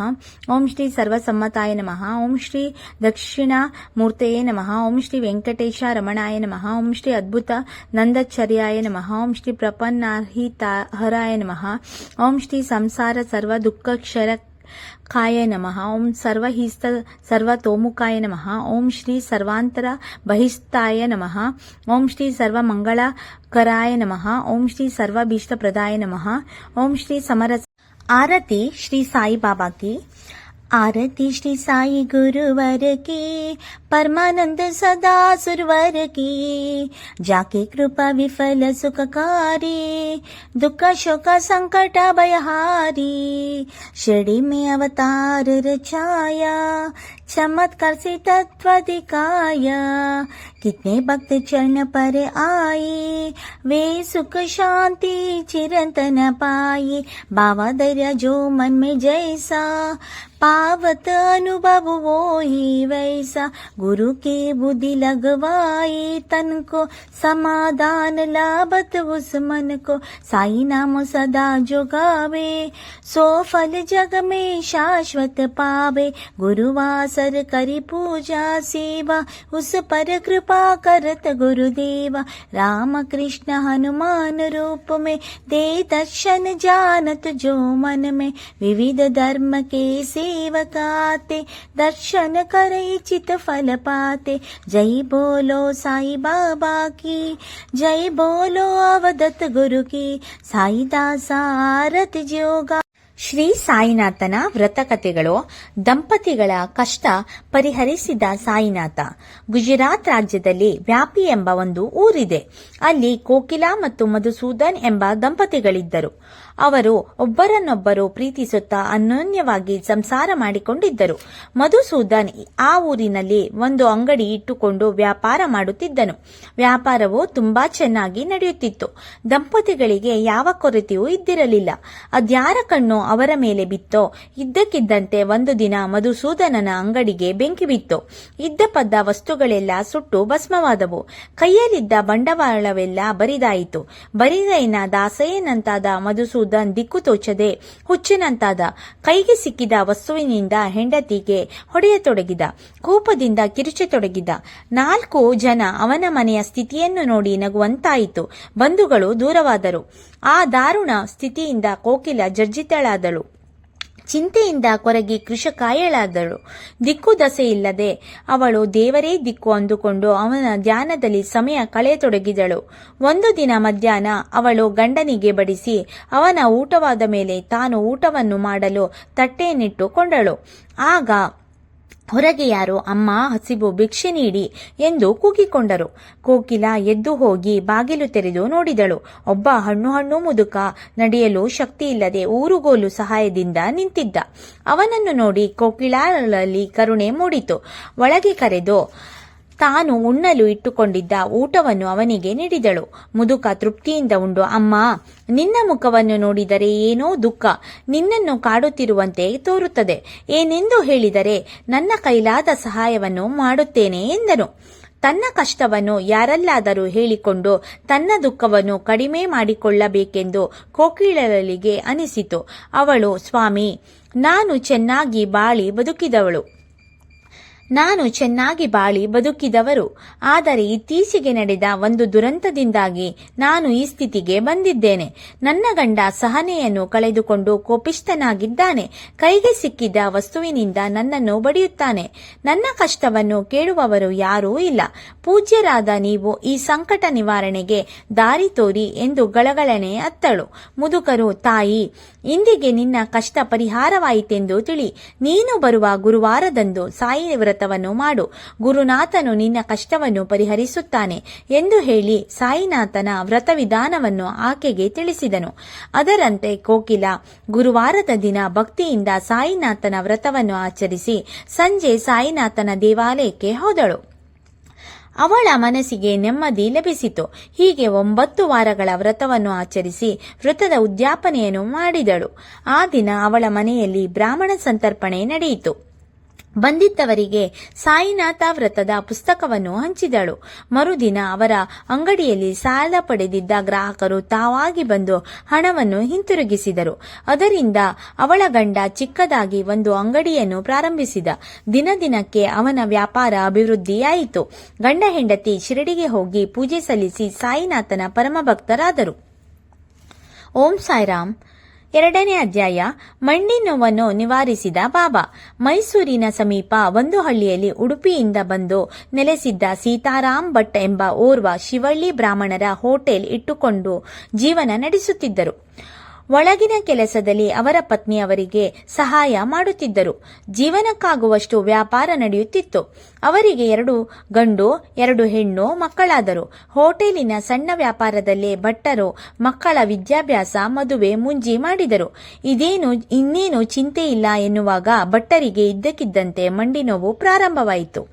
ಓಂ ಶ್ರೀ ಸರ್ವಸಮ್ಮತಾಯ ನಮಃ. ಓಂ ಶ್ರೀ ದಕ್ಷಿಣ ಮೂರ್ತಯೇ ನಮಃ. ಓಂ ಶ್ರೀ ವೆಂಕಟೇಶ ರಮಣಾಯ ನಮಃ. ಓಂ ಶ್ರೀ ಅದ್ಭುತ ನಂದಚರ್ಯಾಯ ನಮಃ. ಓಂ ಶ್ರೀ ಪ್ರಪನ್ನಾರ್ಹಿತಾಹರಾಯ ನಮಃ. ಓಂ ಶ್ರೀ ಸಂಸಾರ ಸರ್ವ ದುಃಖ ಕ್ಷರಕಾಯ ನಮಃ. ಓಂ ಸರ್ವಹಿಸ್ತ ಸರ್ವತೋಮುಖಾಯ ನಮಃ. ಓಂ ಶ್ರೀ ಸರ್ವಾಂತರ ಬಹಿಷ್ಠಾಯ ನಮಃ. ಓಂ ಶ್ರೀ ಸರ್ವಮಂಗಳಕರಾಯ ನಮಃ. ಓಂ ಶ್ರೀ ಸರ್ವಭೀಷ್ಟ ಪ್ರದಾಯ ನಮಃ. ಓಂ ಶ್ರೀ ಸಮರಸ. ಆರತಿ ಶ್ರೀ ಸಾಯಿ ಬಾಬಾ ಕಿ. ಆರತಿ ಶ್ರೀ ಸಾಯಿ ಗುರುವರ ಕಿ. परमानंद सदा सुरवर की, जाके कृपा विफल सुखकारी, दुख शोक संकट भयहारी, शिरडी में अवतार रचाया, चमत्कार से तत्व दिखाया, कितने भक्त चरण पर आए, वे सुख शांति चिरंतन पाए, भावा धैर्य जो मन में जैसा, पावत अनुभव वो ही वैसा, गुरु के बुद्धि लगवाई तन को, समाधान लाभत उस मन को, साई नाम सदा जो गावे, सो फल जग में शाश्वत पावे, गुरुवासर करी पूजा सेवा, उस पर कृपा करत गुरुदेवा, राम कृष्ण हनुमान रूप में दे दर्शन जानत जो मन में, विविध धर्म के सेवकाते दर्शन करे चित फल पाते, जय बोलो साई बाबा की, जय बोलो अवधत गुरु की, साई दास आरत जोगा. ಶ್ರೀ ಸಾಯಿನಾಥನ ವ್ರತಕಥೆಗಳು. ದಂಪತಿಗಳ ಕಷ್ಟ ಪರಿಹರಿಸಿದ ಸಾಯಿನಾಥ. ಗುಜರಾತ್ ರಾಜ್ಯದಲ್ಲಿ ವ್ಯಾಪಿ ಎಂಬ ಒಂದು ಊರಿದೆ. ಅಲ್ಲಿ ಕೋಕಿಲಾ ಮತ್ತು ಮಧುಸೂದನ್ ಎಂಬ ದಂಪತಿಗಳಿದ್ದರು. ಅವರು ಒಬ್ಬರನ್ನೊಬ್ಬರು ಪ್ರೀತಿಸುತ್ತಾ ಅನ್ಯೋನ್ಯವಾಗಿ ಸಂಸಾರ ಮಾಡಿಕೊಂಡಿದ್ದರು. ಮಧುಸೂದನ್ ಆ ಊರಿನಲ್ಲಿ ಒಂದು ಅಂಗಡಿ ಇಟ್ಟುಕೊಂಡು ವ್ಯಾಪಾರ ಮಾಡುತ್ತಿದ್ದನು. ವ್ಯಾಪಾರವು ತುಂಬಾ ಚೆನ್ನಾಗಿ ನಡೆಯುತ್ತಿತ್ತು. ದಂಪತಿಗಳಿಗೆ ಯಾವ ಕೊರತೆಯೂ ಇದ್ದಿರಲಿಲ್ಲ. ಅದ್ಯಾರ ಕಣ್ಣು ಅವರ ಮೇಲೆ ಬಿತ್ತೋ, ಇದ್ದಕ್ಕಿದ್ದಂತೆ ಒಂದು ದಿನ ಮಧುಸೂದನನ ಅಂಗಡಿಗೆ ಬೆಂಕಿ ಬಿತ್ತು. ಇದ್ದ ಪದ್ದ ವಸ್ತುಗಳೆಲ್ಲ ಸುಟ್ಟು ಭಸ್ಮವಾದವು. ಕೈಯಲ್ಲಿದ್ದ ಬಂಡವಾಳವೆಲ್ಲ ಬರಿದಾಯಿತು. ಬರಿಗೈನ ದಾಸಯ್ಯನಂತಾದ ಮಧುಸೂದನ್ ದಿಕ್ಕು ತೋಚದೆ ಹುಚ್ಚನಂತಾದ. ಕೈಗೆ ಸಿಕ್ಕಿದ ವಸ್ತುವಿನಿಂದ ಹೆಂಡತಿಗೆ ಹೊಡೆಯತೊಡಗಿದ. ಕೋಪದಿಂದ ಕಿರುಚತೊಡಗಿದ. 4 ಜನ ಅವನ ಮನೆಯ ಸ್ಥಿತಿಯನ್ನು ನೋಡಿ ನಗುವಂತಾಯಿತು. ಬಂಧುಗಳು ದೂರವಾದರು. ಆ ದಾರುಣ ಸ್ಥಿತಿಯಿಂದ ಕೋಕಿಲ ಜರ್ಜಿತಳಾದಳು. ಚಿಂತೆಯಿಂದ ಕೊರಗಿ ಕೃಶಕಾಯಳಾದಳು. ದಿಕ್ಕು ದಸೆಯಿಲ್ಲದೆ ಅವಳು ದೇವರೇ ದಿಕ್ಕು ಅಂದುಕೊಂಡು ಅವನ ಧ್ಯಾನದಲ್ಲಿ ಸಮಯ ಕಳೆಯತೊಡಗಿದಳು. ಒಂದು ದಿನ ಮಧ್ಯಾಹ್ನ ಅವಳು ಗಂಡನಿಗೆ ಬಡಿಸಿ ಅವನ ಊಟವಾದ ಮೇಲೆ ತಾನು ಊಟವನ್ನು ಮಾಡಲು ತಟ್ಟೆಯನ್ನಿಟ್ಟುಕೊಂಡಳು. ಆಗ ಹೊರಗೆ ಯಾರೋ ಅಮ್ಮ ಹಸಿವು ಭಿಕ್ಷೆ ನೀಡಿ ಎಂದು ಕೂಗಿಕೊಂಡರು. ಕೋಕಿಲ ಎದ್ದು ಹೋಗಿ ಬಾಗಿಲು ತೆರೆದು ನೋಡಿದಳು. ಒಬ್ಬ ಹಣ್ಣು ಮುದುಕ ನಡೆಯಲು ಶಕ್ತಿಯಿಲ್ಲದೆ ಊರುಗೋಲು ಸಹಾಯದಿಂದ ನಿಂತಿದ್ದ. ಅವನನ್ನು ನೋಡಿ ಕೋಕಿಲಾಳಲ್ಲಿ ಕರುಣೆ ಮೂಡಿತು. ಒಳಗೆ ಕರೆದು ತಾನು ಉಣ್ಣಲು ಇಟ್ಟುಕೊಂಡಿದ್ದ ಊಟವನ್ನು ಅವನಿಗೆ ನೀಡಿದಳು. ಮುದುಕ ತೃಪ್ತಿಯಿಂದ ಉಂಡು, ಅಮ್ಮ, ನಿನ್ನ ಮುಖವನ್ನು ನೋಡಿದರೆ ಏನೋ ದುಃಖ ನಿನ್ನನ್ನು ಕಾಡುತ್ತಿರುವಂತೆ ತೋರುತ್ತದೆ. ಏನೆಂದು ಹೇಳಿದರೆ ನನ್ನ ಕೈಲಾದ ಸಹಾಯವನ್ನು ಮಾಡುತ್ತೇನೆ ಎಂದನು. ತನ್ನ ಕಷ್ಟವನ್ನು ಯಾರಲ್ಲಾದರೂ ಹೇಳಿಕೊಂಡು ತನ್ನ ದುಃಖವನ್ನು ಕಡಿಮೆ ಮಾಡಿಕೊಳ್ಳಬೇಕೆಂದು ಕೋಕಿಲಳಿಗೆ ಅನಿಸಿತು. ಅವಳು, ಸ್ವಾಮಿ, ನಾನು ಚೆನ್ನಾಗಿ ಬಾಳಿ ಬದುಕಿದವರು, ಆದರೆ ಇತ್ತೀಚೆಗೆ ನಡೆದ ಒಂದು ದುರಂತದಿಂದಾಗಿ ನಾನು ಈ ಸ್ಥಿತಿಗೆ ಬಂದಿದ್ದೇನೆ. ನನ್ನ ಗಂಡ ಸಹನೆಯನ್ನು ಕಳೆದುಕೊಂಡು ಕೋಪಿಷ್ಠನಾಗಿದ್ದಾನೆ. ಕೈಗೆ ಸಿಕ್ಕಿದ ವಸ್ತುವಿನಿಂದ ನನ್ನನ್ನು ಬಡಿಯುತ್ತಾನೆ. ನನ್ನ ಕಷ್ಟವನ್ನು ಕೇಳುವವರು ಯಾರೂ ಇಲ್ಲ. ಪೂಜ್ಯರಾದ ನೀವು ಈ ಸಂಕಟ ನಿವಾರಣೆಗೆ ದಾರಿ ತೋರಿ ಎಂದು ಗಳಗಳನೆ ಅತ್ತಳು. ಮುದುಕರು, ತಾಯಿ, ಇಂದಿಗೆ ನಿನ್ನ ಕಷ್ಟ ಪರಿಹಾರವಾಯಿತೆಂದು ತಿಳಿ. ನೀನು ಬರುವ ಗುರುವಾರದಂದು ಸಾಯಿ ವ್ರತವನ್ನು ಮಾಡು. ಗುರುನಾಥನು ನಿನ್ನ ಕಷ್ಟವನ್ನು ಪರಿಹರಿಸುತ್ತಾನೆ ಎಂದು ಹೇಳಿ ಸಾಯಿನಾಥನ ವ್ರತ ವಿಧಾನವನ್ನು ಆಕೆಗೆ ತಿಳಿಸಿದನು. ಅದರಂತೆ ಕೋಕಿಲ ಗುರುವಾರದ ದಿನ ಭಕ್ತಿಯಿಂದ ಸಾಯಿನಾಥನ ವ್ರತವನ್ನು ಆಚರಿಸಿ ಸಂಜೆ ಸಾಯಿನಾಥನ ದೇವಾಲಯಕ್ಕೆ ಹೋದಳು. ಅವಳ ಮನಸ್ಸಿಗೆ ನೆಮ್ಮದಿ ಲಭಿಸಿತು. ಹೀಗೆ 9 ವಾರಗಳ ವ್ರತವನ್ನು ಆಚರಿಸಿ ವ್ರತದ ಉದ್ಯಾಪನೆಯನ್ನು ಮಾಡಿದಳು. ಆ ದಿನ ಅವಳ ಮನೆಯಲ್ಲಿ ಬ್ರಾಹ್ಮಣ ಸಂತರ್ಪಣೆ ನಡೆಯಿತು. ಬಂದಿದ್ದವರಿಗೆ ಸಾಯಿನಾಥ ವ್ರತದ ಪುಸ್ತಕವನ್ನು ಹಂಚಿದಳು. ಮರುದಿನ ಅವರ ಅಂಗಡಿಯಲ್ಲಿ ಸಾಲ ಪಡೆದಿದ್ದ ಗ್ರಾಹಕರು ತಾವಾಗಿ ಬಂದು ಹಣವನ್ನು ಹಿಂತಿರುಗಿಸಿದರು. ಅದರಿಂದ ಅವಳ ಗಂಡ ಚಿಕ್ಕದಾಗಿ ಒಂದು ಅಂಗಡಿಯನ್ನು ಪ್ರಾರಂಭಿಸಿದ. ದಿನದಿನಕ್ಕೆ ಅವನ ವ್ಯಾಪಾರ ಅಭಿವೃದ್ಧಿಯಾಯಿತು. ಗಂಡ ಹೆಂಡತಿ ಶಿರಡಿಗೆ ಹೋಗಿ ಪೂಜೆ ಸಲ್ಲಿಸಿ ಸಾಯಿನಾಥನ ಪರಮಭಕ್ತರಾದರು. ಓಂ ಸಾಯಿರಾಮ್. 2ನೇ ಅಧ್ಯಾಯ. ಮಂಡಿ ನೋವನ್ನು ನಿವಾರಿಸಿದ ಬಾಬಾ. ಮೈಸೂರಿನ ಸಮೀಪ ಒಂದು ಹಳ್ಳಿಯಲ್ಲಿ ಉಡುಪಿಯಿಂದ ಬಂದು ನೆಲೆಸಿದ್ದ ಸೀತಾರಾಮ್ ಭಟ್ ಎಂಬ ಓರ್ವ ಶಿವಳ್ಳಿ ಬ್ರಾಹ್ಮಣರ ಹೋಟೆಲ್ ಇಟ್ಟುಕೊಂಡು ಜೀವನ ನಡೆಸುತ್ತಿದ್ದರು. ಒಳಗಿನ ಕೆಲಸದಲ್ಲಿ ಅವರ ಪತ್ನಿ ಅವರಿಗೆ ಸಹಾಯ ಮಾಡುತ್ತಿದ್ದರು. ಜೀವನಕ್ಕಾಗುವಷ್ಟು ವ್ಯಾಪಾರ ನಡೆಯುತ್ತಿತ್ತು. ಅವರಿಗೆ 2 ಗಂಡು 2 ಹೆಣ್ಣು ಮಕ್ಕಳಾದರು. ಹೋಟೆಲಿನ ಸಣ್ಣ ವ್ಯಾಪಾರದಲ್ಲೇ ಭಟ್ಟರು ಮಕ್ಕಳ ವಿದ್ಯಾಭ್ಯಾಸ, ಮದುವೆ, ಮುಂಜಿ ಮಾಡಿದರು. ಇನ್ನೇನು ಚಿಂತೆ ಇಲ್ಲ ಎನ್ನುವಾಗ ಭಟ್ಟರಿಗೆ ಇದ್ದಕ್ಕಿದ್ದಂತೆ ಮಂಡಿ ನೋವು ಪ್ರಾರಂಭವಾಯಿತು.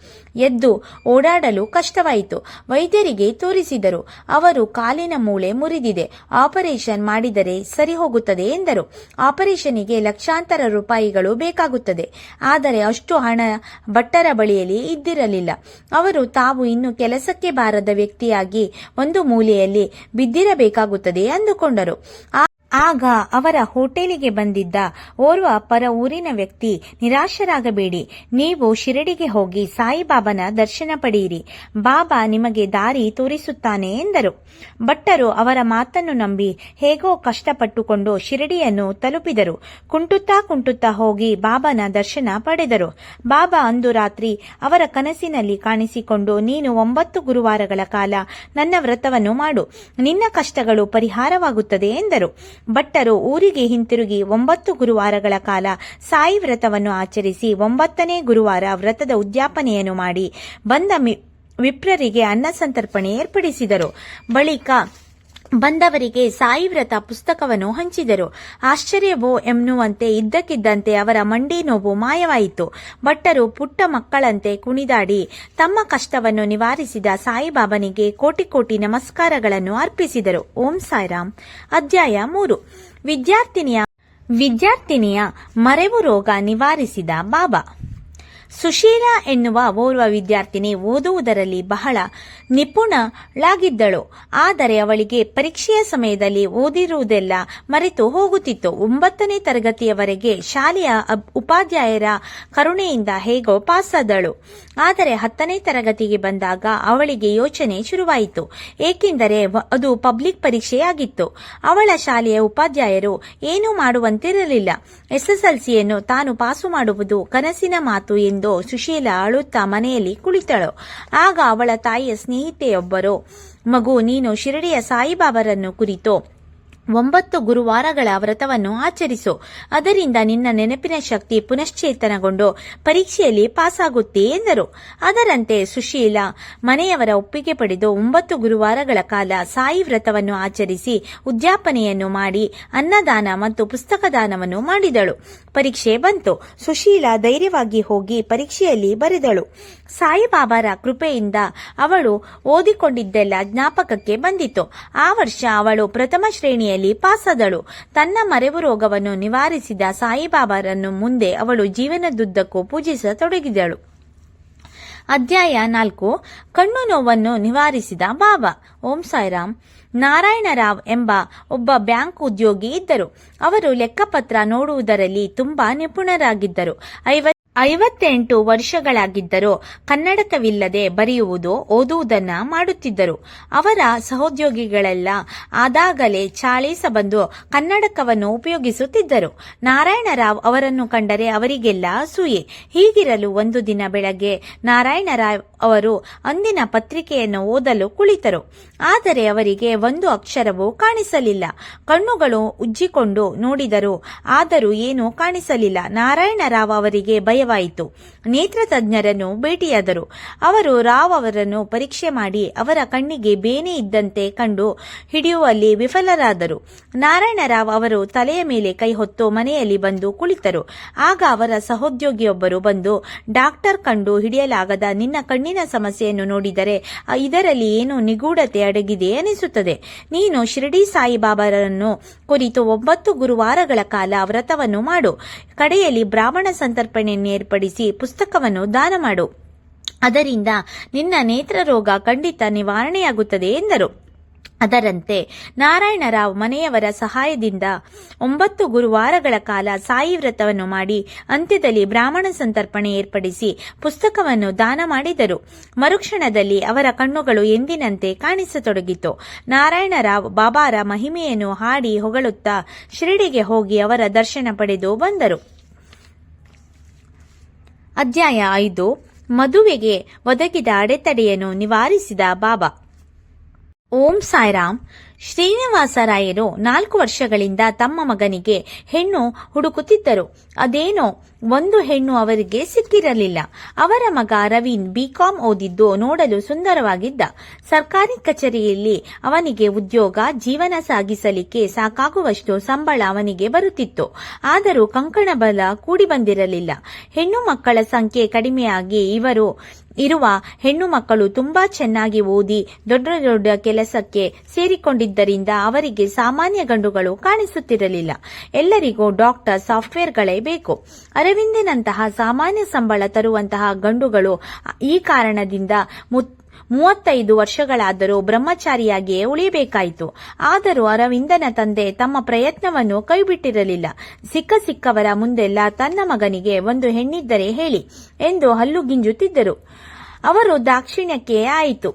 ಎದ್ದು ಓಡಾಡಲು ಕಷ್ಟವಾಯಿತು. ವೈದ್ಯರಿಗೆ ತೋರಿಸಿದರು. ಅವರು ಕಾಲಿನ ಮೂಳೆ ಮುರಿದಿದೆ, ಆಪರೇಷನ್ ಮಾಡಿದರೆ ಸರಿ ಹೋಗುತ್ತದೆ ಎಂದರು. ಆಪರೇಷನ್ನಿಗೆ ಲಕ್ಷಾಂತರ ರೂಪಾಯಿಗಳು ಬೇಕಾಗುತ್ತದೆ. ಆದರೆ ಅಷ್ಟು ಹಣ ಭಟ್ಟರ ಬಳಿಯಲ್ಲಿ ಇದ್ದಿರಲಿಲ್ಲ. ಅವರು ತಾವು ಇನ್ನು ಕೆಲಸಕ್ಕೆ ಬಾರದ ವ್ಯಕ್ತಿಯಾಗಿ ಒಂದು ಮೂಲೆಯಲ್ಲಿ ಬಿದ್ದಿರಬೇಕಾಗುತ್ತದೆ ಅಂದುಕೊಂಡರು. ಆಗ ಅವರ ಹೋಟೆಲಿಗೆ ಬಂದಿದ್ದ ಓರ್ವ ಪರ ಊರಿನ ವ್ಯಕ್ತಿ, ನಿರಾಶರಾಗಬೇಡಿ, ನೀವು ಶಿರಡಿಗೆ ಹೋಗಿ ಸಾಯಿಬಾಬನ ದರ್ಶನ ಪಡೆಯಿರಿ, ಬಾಬಾ ನಿಮಗೆ ದಾರಿ ತೋರಿಸುತ್ತಾನೆ ಎಂದರು. ಭಟ್ಟರು ಅವರ ಮಾತನ್ನು ನಂಬಿ ಹೇಗೋ ಕಷ್ಟಪಟ್ಟುಕೊಂಡು ಶಿರಡಿಯನ್ನು ತಲುಪಿದರು. ಕುಂಟುತ್ತಾ ಹೋಗಿ ಬಾಬಾನ ದರ್ಶನ ಪಡೆದರು. ಬಾಬಾ ಅಂದು ರಾತ್ರಿ ಅವರ ಕನಸಿನಲ್ಲಿ ಕಾಣಿಸಿಕೊಂಡು, ನೀನು 9 ಗುರುವಾರಗಳ ಕಾಲ ನನ್ನ ವ್ರತವನ್ನು ಮಾಡು, ನಿನ್ನ ಕಷ್ಟಗಳು ಪರಿಹಾರವಾಗುತ್ತದೆ ಎಂದರು. ಭಟ್ಟರು ಊರಿಗೆ ಹಿಂತಿರುಗಿ 9 ಗುರುವಾರಗಳ ಕಾಲ ಸಾಯಿ ವ್ರತವನ್ನು ಆಚರಿಸಿ 9ನೇ ಗುರುವಾರ ವ್ರತದ ಉದ್ಯಾಪನೆಯನ್ನು ಮಾಡಿ ಬಂದ ವಿಪ್ರರಿಗೆ ಅನ್ನ ಸಂತರ್ಪಣೆ ಏರ್ಪಡಿಸಿದರು. ಬಳಿಕ ಬಂದವರಿಗೆ ಸಾಯಿ ವ್ರತ ಪುಸ್ತಕವನ್ನು ಹಂಚಿದರು. ಆಶ್ಚರ್ಯವೋ ಎನ್ನುವಂತೆ ಇದ್ದಕ್ಕಿದ್ದಂತೆ ಅವರ ಮಂಡಿ ನೋವು ಮಾಯವಾಯಿತು. ಭಟ್ಟರು ಪುಟ್ಟ ಮಕ್ಕಳಂತೆ ಕುಣಿದಾಡಿ ತಮ್ಮ ಕಷ್ಟವನ್ನು ನಿವಾರಿಸಿದ ಸಾಯಿಬಾಬನಿಗೆ ಕೋಟಿ ಕೋಟಿ ನಮಸ್ಕಾರಗಳನ್ನು ಅರ್ಪಿಸಿದರು. ಓಂ ಸಾಯಿರಾಮ್. ಅಧ್ಯಾಯ 3. ವಿದ್ಯಾರ್ಥಿನಿಯ ಮರೆವು ರೋಗ ನಿವಾರಿಸಿದ ಬಾಬಾ. ಸುಶೀಲಾ ಎನ್ನುವ ಓರ್ವ ವಿದ್ಯಾರ್ಥಿನಿ ಓದುವುದರಲ್ಲಿ ಬಹಳ ನಿಪುಣಳಾಗಿದ್ದಳು. ಆದರೆ ಅವಳಿಗೆ ಪರೀಕ್ಷೆಯ ಸಮಯದಲ್ಲಿ ಓದಿರುವುದೆಲ್ಲ ಮರೆತು ಹೋಗುತ್ತಿತ್ತು. 9ನೇ ತರಗತಿಯವರೆಗೆ ಶಾಲೆಯ ಉಪಾಧ್ಯಾಯರ ಕರುಣೆಯಿಂದ ಹೇಗೋ ಪಾಸಾದಳು. ಆದರೆ 10ನೇ ತರಗತಿಗೆ ಬಂದಾಗ ಅವಳಿಗೆ ಯೋಚನೆ ಶುರುವಾಯಿತು. ಏಕೆಂದರೆ ಅದು ಪಬ್ಲಿಕ್ ಪರೀಕ್ಷೆಯಾಗಿತ್ತು. ಅವಳ ಶಾಲೆಯ ಉಪಾಧ್ಯಾಯರು ಏನೂ ಮಾಡುವಂತಿರಲಿಲ್ಲ. SSLCಯನ್ನು ತಾನು ಪಾಸು ಮಾಡುವುದು ಕನಸಿನ ಮಾತು ಎಂದು ಸುಶೀಲಾ ಅಳುತ್ತಾ ಮನೆಯಲ್ಲಿ ಕುಳಿತಳು. ಆಗ ಅವಳ ತಾಯಿಯ ಸ್ನೇಹಿತೆಯೊಬ್ಬರು, ಮಗು, ನೀನು ಶಿರಡಿಯ ಸಾಯಿಬಾಬರನ್ನು ಕುರಿತು 9 ಗುರುವಾರಗಳ ವ್ರತವನ್ನು ಆಚರಿಸು, ಅದರಿಂದ ನಿನ್ನ ನೆನಪಿನ ಶಕ್ತಿ ಪುನಶ್ಚೇತನಗೊಂಡು ಪರೀಕ್ಷೆಯಲ್ಲಿ ಪಾಸಾಗುತ್ತಿ ಎಂದರು. ಅದರಂತೆ ಸುಶೀಲಾ ಮನೆಯವರ ಒಪ್ಪಿಗೆ ಪಡೆದು 9 ಗುರುವಾರಗಳ ಕಾಲ ಸಾಯಿ ವ್ರತವನ್ನು ಆಚರಿಸಿ ಉದ್ಯಾಪನೆಯನ್ನು ಮಾಡಿ ಅನ್ನದಾನ ಮತ್ತು ಪುಸ್ತಕ ದಾನವನ್ನು ಮಾಡಿದಳು. ಪರೀಕ್ಷೆ ಬಂತು. ಸುಶೀಲಾ ಧೈರ್ಯವಾಗಿ ಹೋಗಿ ಪರೀಕ್ಷೆಯಲ್ಲಿ ಬರೆದಳು. ಸಾಯಿಬಾಬಾರ ಕೃಪೆಯಿಂದ ಅವಳು ಓದಿಕೊಂಡಿದ್ದೆಲ್ಲ ಜ್ಞಾಪಕಕ್ಕೆ ಬಂದಿತು. ಆ ವರ್ಷ ಅವಳು ಪ್ರಥಮ ಶ್ರೇಣಿಯಲ್ಲಿ ಪಾಸಾದಳು. ತನ್ನ ಮರೆವು ರೋಗವನ್ನು ನಿವಾರಿಸಿದ ಸಾಯಿಬಾಬಾರನ್ನು ಮುಂದೆ ಅವಳು ಜೀವನದುದ್ದಕ್ಕೂ ಪೂಜಿಸತೊಡಗಿದಳು. ಅಧ್ಯಾಯ 4. ಕಣ್ಣು ನೋವನ್ನು ನಿವಾರಿಸಿದ ಬಾಬಾ. ಓಂ ಸಾಯಿರಾಮ್. ನಾರಾಯಣರಾವ್ ಎಂಬ ಒಬ್ಬ ಬ್ಯಾಂಕ್ ಉದ್ಯೋಗಿ ಇದ್ದರು. ಅವರು ಲೆಕ್ಕಪತ್ರ ನೋಡುವುದರಲ್ಲಿ ತುಂಬಾ ನಿಪುಣರಾಗಿದ್ದರು. 58 ವರ್ಷಗಳಾಗಿದ್ದರೂ ಕನ್ನಡಕವಿಲ್ಲದೆ ಬರೆಯುವುದು, ಓದುವುದನ್ನ ಮಾಡುತ್ತಿದ್ದರು. ಅವರ ಸಹೋದ್ಯೋಗಿಗಳೆಲ್ಲ ಆದಾಗಲೇ ಚಾಳೀಸ ಬಂದು ಕನ್ನಡಕವನ್ನು ಉಪಯೋಗಿಸುತ್ತಿದ್ದರು. ನಾರಾಯಣರಾವ್ ಅವರನ್ನು ಕಂಡರೆ ಅವರಿಗೆಲ್ಲ ಅಸೂಯೆ. ಹೀಗಿರಲು ಒಂದು ದಿನ ಬೆಳಗ್ಗೆ ನಾರಾಯಣರಾವ್ ಅವರು ಅಂದಿನ ಪತ್ರಿಕೆಯನ್ನು ಓದಲು ಕುಳಿತರು. ಆದರೆ ಅವರಿಗೆ ಒಂದು ಅಕ್ಷರವೂ ಕಾಣಿಸಲಿಲ್ಲ. ಕಣ್ಣುಗಳು ಉಜ್ಜಿಕೊಂಡು ನೋಡಿದರು, ಆದರೂ ಏನೂ ಕಾಣಿಸಲಿಲ್ಲ. ನಾರಾಯಣರಾವ್ ಅವರಿಗೆ ಭಯವಾಯಿತು. ನೇತ್ರ ತಜ್ಞರನ್ನು ಭೇಟಿಯಾದರು. ಅವರು ರಾವ್ ಅವರನ್ನು ಪರೀಕ್ಷೆ ಮಾಡಿ ಅವರ ಕಣ್ಣಿಗೆ ಬೇನೆ ಇದ್ದಂತೆ ಕಂಡು ಹಿಡಿಯುವಲ್ಲಿ ವಿಫಲರಾದರು. ನಾರಾಯಣರಾವ್ ಅವರು ತಲೆಯ ಮೇಲೆ ಕೈ ಹೊತ್ತು ಮನೆಯಲ್ಲಿ ಬಂದು ಕುಳಿತರು. ಆಗ ಅವರ ಸಹೋದ್ಯೋಗಿಯೊಬ್ಬರು ಬಂದು, ಡಾಕ್ಟರ್, ಕಂಡು ಹಿಡಿಯಲಾಗದ ನಿನ್ನ ಕಣ್ಣಿನ ಸಮಸ್ಯೆಯನ್ನು ನೋಡಿದರೆ ಇದರಲ್ಲಿ ಏನೋ ನಿಗೂಢತೆ ಅಡಗಿದೆ ಅನಿಸುತ್ತದೆ. ನೀನು ಶಿರಡಿ ಸಾಯಿಬಾಬಾರನ್ನು ಕುರಿತು 9 ಗುರುವಾರಗಳ ಕಾಲ ವ್ರತವನ್ನು ಮಾಡು. ಕಡೆಯಲ್ಲಿ ಬ್ರಾಹ್ಮಣ ಸಂತರ್ಪಣೆಯನ್ನು ಏರ್ಪಡಿಸಿ ಪುಸ್ತಕವನ್ನು ದಾನ ಮಾಡು. ಅದರಿಂದ ನಿನ್ನ ನೇತ್ರ ರೋಗ ಖಂಡಿತ ನಿವಾರಣೆಯಾಗುತ್ತದೆ ಎಂದರು. ಅದರಂತೆ ನಾರಾಯಣರಾವ್ ಮನೆಯವರ ಸಹಾಯದಿಂದ 9 ಗುರುವಾರಗಳ ಕಾಲ ಸಾಯಿ ವ್ರತವನ್ನು ಮಾಡಿ ಅಂತ್ಯದಲ್ಲಿ ಬ್ರಾಹ್ಮಣ ಸಂತರ್ಪಣೆ ಏರ್ಪಡಿಸಿ ಪುಸ್ತಕವನ್ನು ದಾನ ಮಾಡಿದರು. ಮರುಕ್ಷಣದಲ್ಲಿ ಅವರ ಕಣ್ಣುಗಳು ಎಂದಿನಂತೆ ಕಾಣಿಸತೊಡಗಿತು. ನಾರಾಯಣರಾವ್ ಬಾಬಾರ ಮಹಿಮೆಯನ್ನು ಹಾಡಿ ಹೊಗಳುತ್ತಾ ಶಿರಡಿಗೆ ಹೋಗಿ ಅವರ ದರ್ಶನ ಪಡೆದು ಬಂದರು. ಅಧ್ಯಾಯ 5. ಮದುವೆಗೆ ಒದಗಿದ ಅಡೆತಡೆಯನ್ನು ನಿವಾರಿಸಿದ ಬಾಬಾ. ಓಂ ಸಾಯಿರಾಮ್. ಶ್ರೀನಿವಾಸರಾಯರು 4 ವರ್ಷಗಳಿಂದ ತಮ್ಮ ಮಗನಿಗೆ ಹೆಣ್ಣು ಹುಡುಕುತ್ತಿದ್ದರು. ಅದೇನೋ ಒಂದು ಹೆಣ್ಣು ಅವರಿಗೆ ಸಿಕ್ಕಿರಲಿಲ್ಲ. ಅವರ ಮಗ ಅರವಿಂದ್ ಬಿಕಾಂ ಓದಿದ್ದು ನೋಡಲು ಸುಂದರವಾಗಿದ್ದ. ಸರ್ಕಾರಿ ಕಚೇರಿಯಲ್ಲಿ ಅವನಿಗೆ ಉದ್ಯೋಗ, ಜೀವನ ಸಾಗಿಸಲಿಕ್ಕೆ ಸಾಕಾಗುವಷ್ಟು ಸಂಬಳ ಅವನಿಗೆ ಬರುತ್ತಿತ್ತು. ಆದರೂ ಕಂಕಣ ಬಲ ಕೂಡಿ ಬಂದಿರಲಿಲ್ಲ. ಹೆಣ್ಣು ಮಕ್ಕಳ ಸಂಖ್ಯೆ ಕಡಿಮೆಯಾಗಿ ಇರುವ ಹೆಣ್ಣು ಮಕ್ಕಳು ತುಂಬಾ ಚೆನ್ನಾಗಿ ಓದಿ ದೊಡ್ಡ ದೊಡ್ಡ ಕೆಲಸಕ್ಕೆ ಸೇರಿಕೊಂಡಿದ್ದರಿಂದ ಅವರಿಗೆ ಸಾಮಾನ್ಯ ಗಂಡುಗಳು ಕಾಣಿಸುತ್ತಿರಲಿಲ್ಲ. ಎಲ್ಲರಿಗೂ ಡಾಕ್ಟರ್, ಸಾಫ್ಟ್ವೇರ್ಗಳೇ ಬೇಕು. ಅರವಿಂದನಂತಹ ಸಾಮಾನ್ಯ ಸಂಬಳ ತರುವಂತಹ ಗಂಡುಗಳು ಈ ಕಾರಣದಿಂದ 35 ವರ್ಷಗಳಾದರೂ ಬ್ರಹ್ಮಚಾರಿಯಾಗಿಯೇ ಉಳಿಯಬೇಕಾಯಿತು. ಆದರೂ ಅರವಿಂದನ ತಂದೆ ತಮ್ಮ ಪ್ರಯತ್ನವನ್ನು ಕೈಬಿಟ್ಟಿರಲಿಲ್ಲ. ಸಿಕ್ಕವರ ಮುಂದೆಲ್ಲ ತನ್ನ ಮಗನಿಗೆ ಒಂದು ಹೆಣ್ಣಿದ್ದರೆ ಹೇಳಿ ಎಂದು ಹಲ್ಲುಗಿಂಜುತ್ತಿದ್ದರು. ಅವರು ದಾಕ್ಷಿಣ್ಯಕ್ಕೆ ಆಯಿತು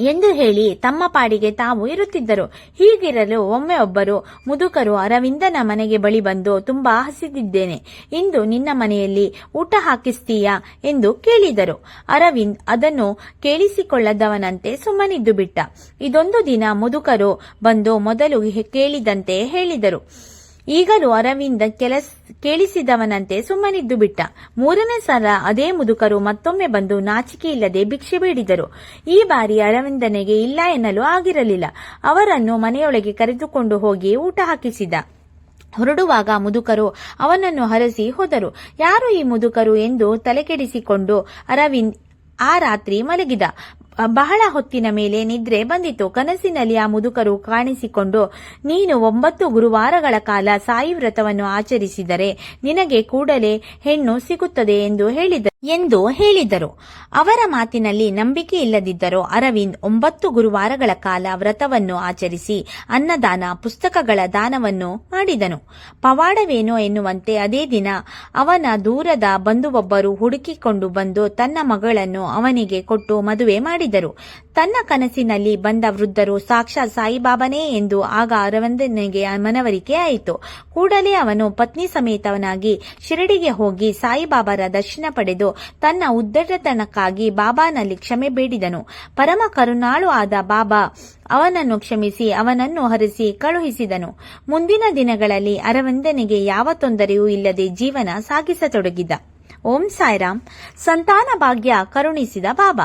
ಎಂದು ಹೇಳಿ ತಮ್ಮ ಪಾಡಿಗೆ ತಾವು ಇರುತ್ತಿದ್ದರು. ಹೀಗಿರಲು ಒಮ್ಮೆ ಒಬ್ಬರು ಮುದುಕರು ಅರವಿಂದನ ಮನೆಗೆ ಬಳಿ ಬಂದು, ತುಂಬಾ ಹಸಿದಿದ್ದೇನೆ, ಇಂದು ನಿನ್ನ ಮನೆಯಲ್ಲಿ ಊಟ ಹಾಕಿಸ್ತೀಯಾ ಎಂದು ಕೇಳಿದರು. ಅರವಿಂದ್ ಅದನ್ನು ಕೇಳಿಸಿಕೊಳ್ಳದವನಂತೆ ಸುಮ್ಮನಿದ್ದು ಬಿಟ್ಟ. ಇದೊಂದು ದಿನ ಮುದುಕರು ಬಂದು ಮೊದಲು ಕೇಳಿದಂತೆ ಹೇಳಿದರು. ಈಗಲೂ ಅರವಿಂದ ಕೇಳಿಸಿದವನಂತೆ ಸುಮ್ಮನಿದ್ದು ಬಿಟ್ಟ. 3ನೇ ಸಲ ಅದೇ ಮುದುಕರು ಮತ್ತೊಮ್ಮೆ ಬಂದು ನಾಚಿಕೆ ಇಲ್ಲದೆ ಭಿಕ್ಷೆ ಬೇಡಿದರು. ಈ ಬಾರಿ ಅರವಿಂದನಿಗೆ ಇಲ್ಲ ಎನ್ನಲು ಆಗಿರಲಿಲ್ಲ. ಅವರನ್ನು ಮನೆಯೊಳಗೆ ಕರೆದುಕೊಂಡು ಹೋಗಿ ಊಟ ಹಾಕಿಸಿದ. ಹೊರಡುವಾಗ ಮುದುಕರು ಅವನನ್ನು ಹರಸಿ ಹೋದರು. ಯಾರು ಈ ಮುದುಕರು ಎಂದು ತಲೆಕೆಡಿಸಿಕೊಂಡು ಅರವಿಂದ್ ಆ ರಾತ್ರಿ ಮಲಗಿದ. ಬಹಳ ಹೊತ್ತಿನ ಮೇಲೆ ನಿದ್ರೆ ಬಂದಿತು. ಕನಸಿನಲ್ಲಿ ಆ ಮುದುಕರು ಕಾಣಿಸಿಕೊಂಡು, ನೀನು 9 ಗುರುವಾರಗಳ ಕಾಲ ಸಾಯಿ ವ್ರತವನ್ನು ಆಚರಿಸಿದರೆ ನಿನಗೆ ಕೂಡಲೇ ಹೆಣ್ಣು ಸಿಗುತ್ತದೆ ಎಂದು ಹೇಳಿದರು. ಅವರ ಮಾತಿನಲ್ಲಿ ನಂಬಿಕೆ ಇಲ್ಲದಿದ್ದರೂ ಅರವಿಂದ್ 9 ಗುರುವಾರಗಳ ಕಾಲ ವ್ರತವನ್ನು ಆಚರಿಸಿ ಅನ್ನದಾನ, ಪುಸ್ತಕಗಳ ದಾನವನ್ನು ಮಾಡಿದನು. ಪವಾಡವೇನೋ ಎನ್ನುವಂತೆ ಅದೇ ದಿನ ಅವನ ದೂರದ ಬಂಧುವೊಬ್ಬರು ಹುಡುಕಿಕೊಂಡು ಬಂದು ತನ್ನ ಮಗಳನ್ನು ಅವನಿಗೆ ಕೊಟ್ಟು ಮದುವೆ ಮಾಡಿದರು. ತನ್ನ ಕನಸಿನಲ್ಲಿ ಬಂದ ವೃದ್ಧರು ಸಾಕ್ಷಾತ್ ಸಾಯಿಬಾಬಾನೇ ಎಂದು ಆಗ ಅರವಿಂದನಿಗೆ ಮನವರಿಕೆ ಆಯಿತು. ಕೂಡಲೇ ಅವನು ಪತ್ನಿ ಸಮೇತವನಾಗಿ ಶಿರಡಿಗೆ ಹೋಗಿ ಸಾಯಿಬಾಬಾರ ದರ್ಶನ ಪಡೆದು ತನ್ನ ಉದ್ದಟತನಕ್ಕಾಗಿ ಬಾಬಾನಲ್ಲಿ ಕ್ಷಮೆ ಬೇಡಿದನು. ಪರಮ ಕರುಣಾಳು ಆದ ಬಾಬಾ ಅವನನ್ನು ಕ್ಷಮಿಸಿ ಅವನನ್ನು ಹರಿಸಿ ಕಳುಹಿಸಿದನು. ಮುಂದಿನ ದಿನಗಳಲ್ಲಿ ಅರವಿಂದನಿಗೆ ಯಾವ ತೊಂದರೆಯೂ ಇಲ್ಲದೆ ಜೀವನ ಸಾಗಿಸತೊಡಗಿದ. ಓಂ ಸಾಯಿರಾಮ್. ಸಂತಾನ ಭಾಗ್ಯ ಕರುಣಿಸಿದ ಬಾಬಾ.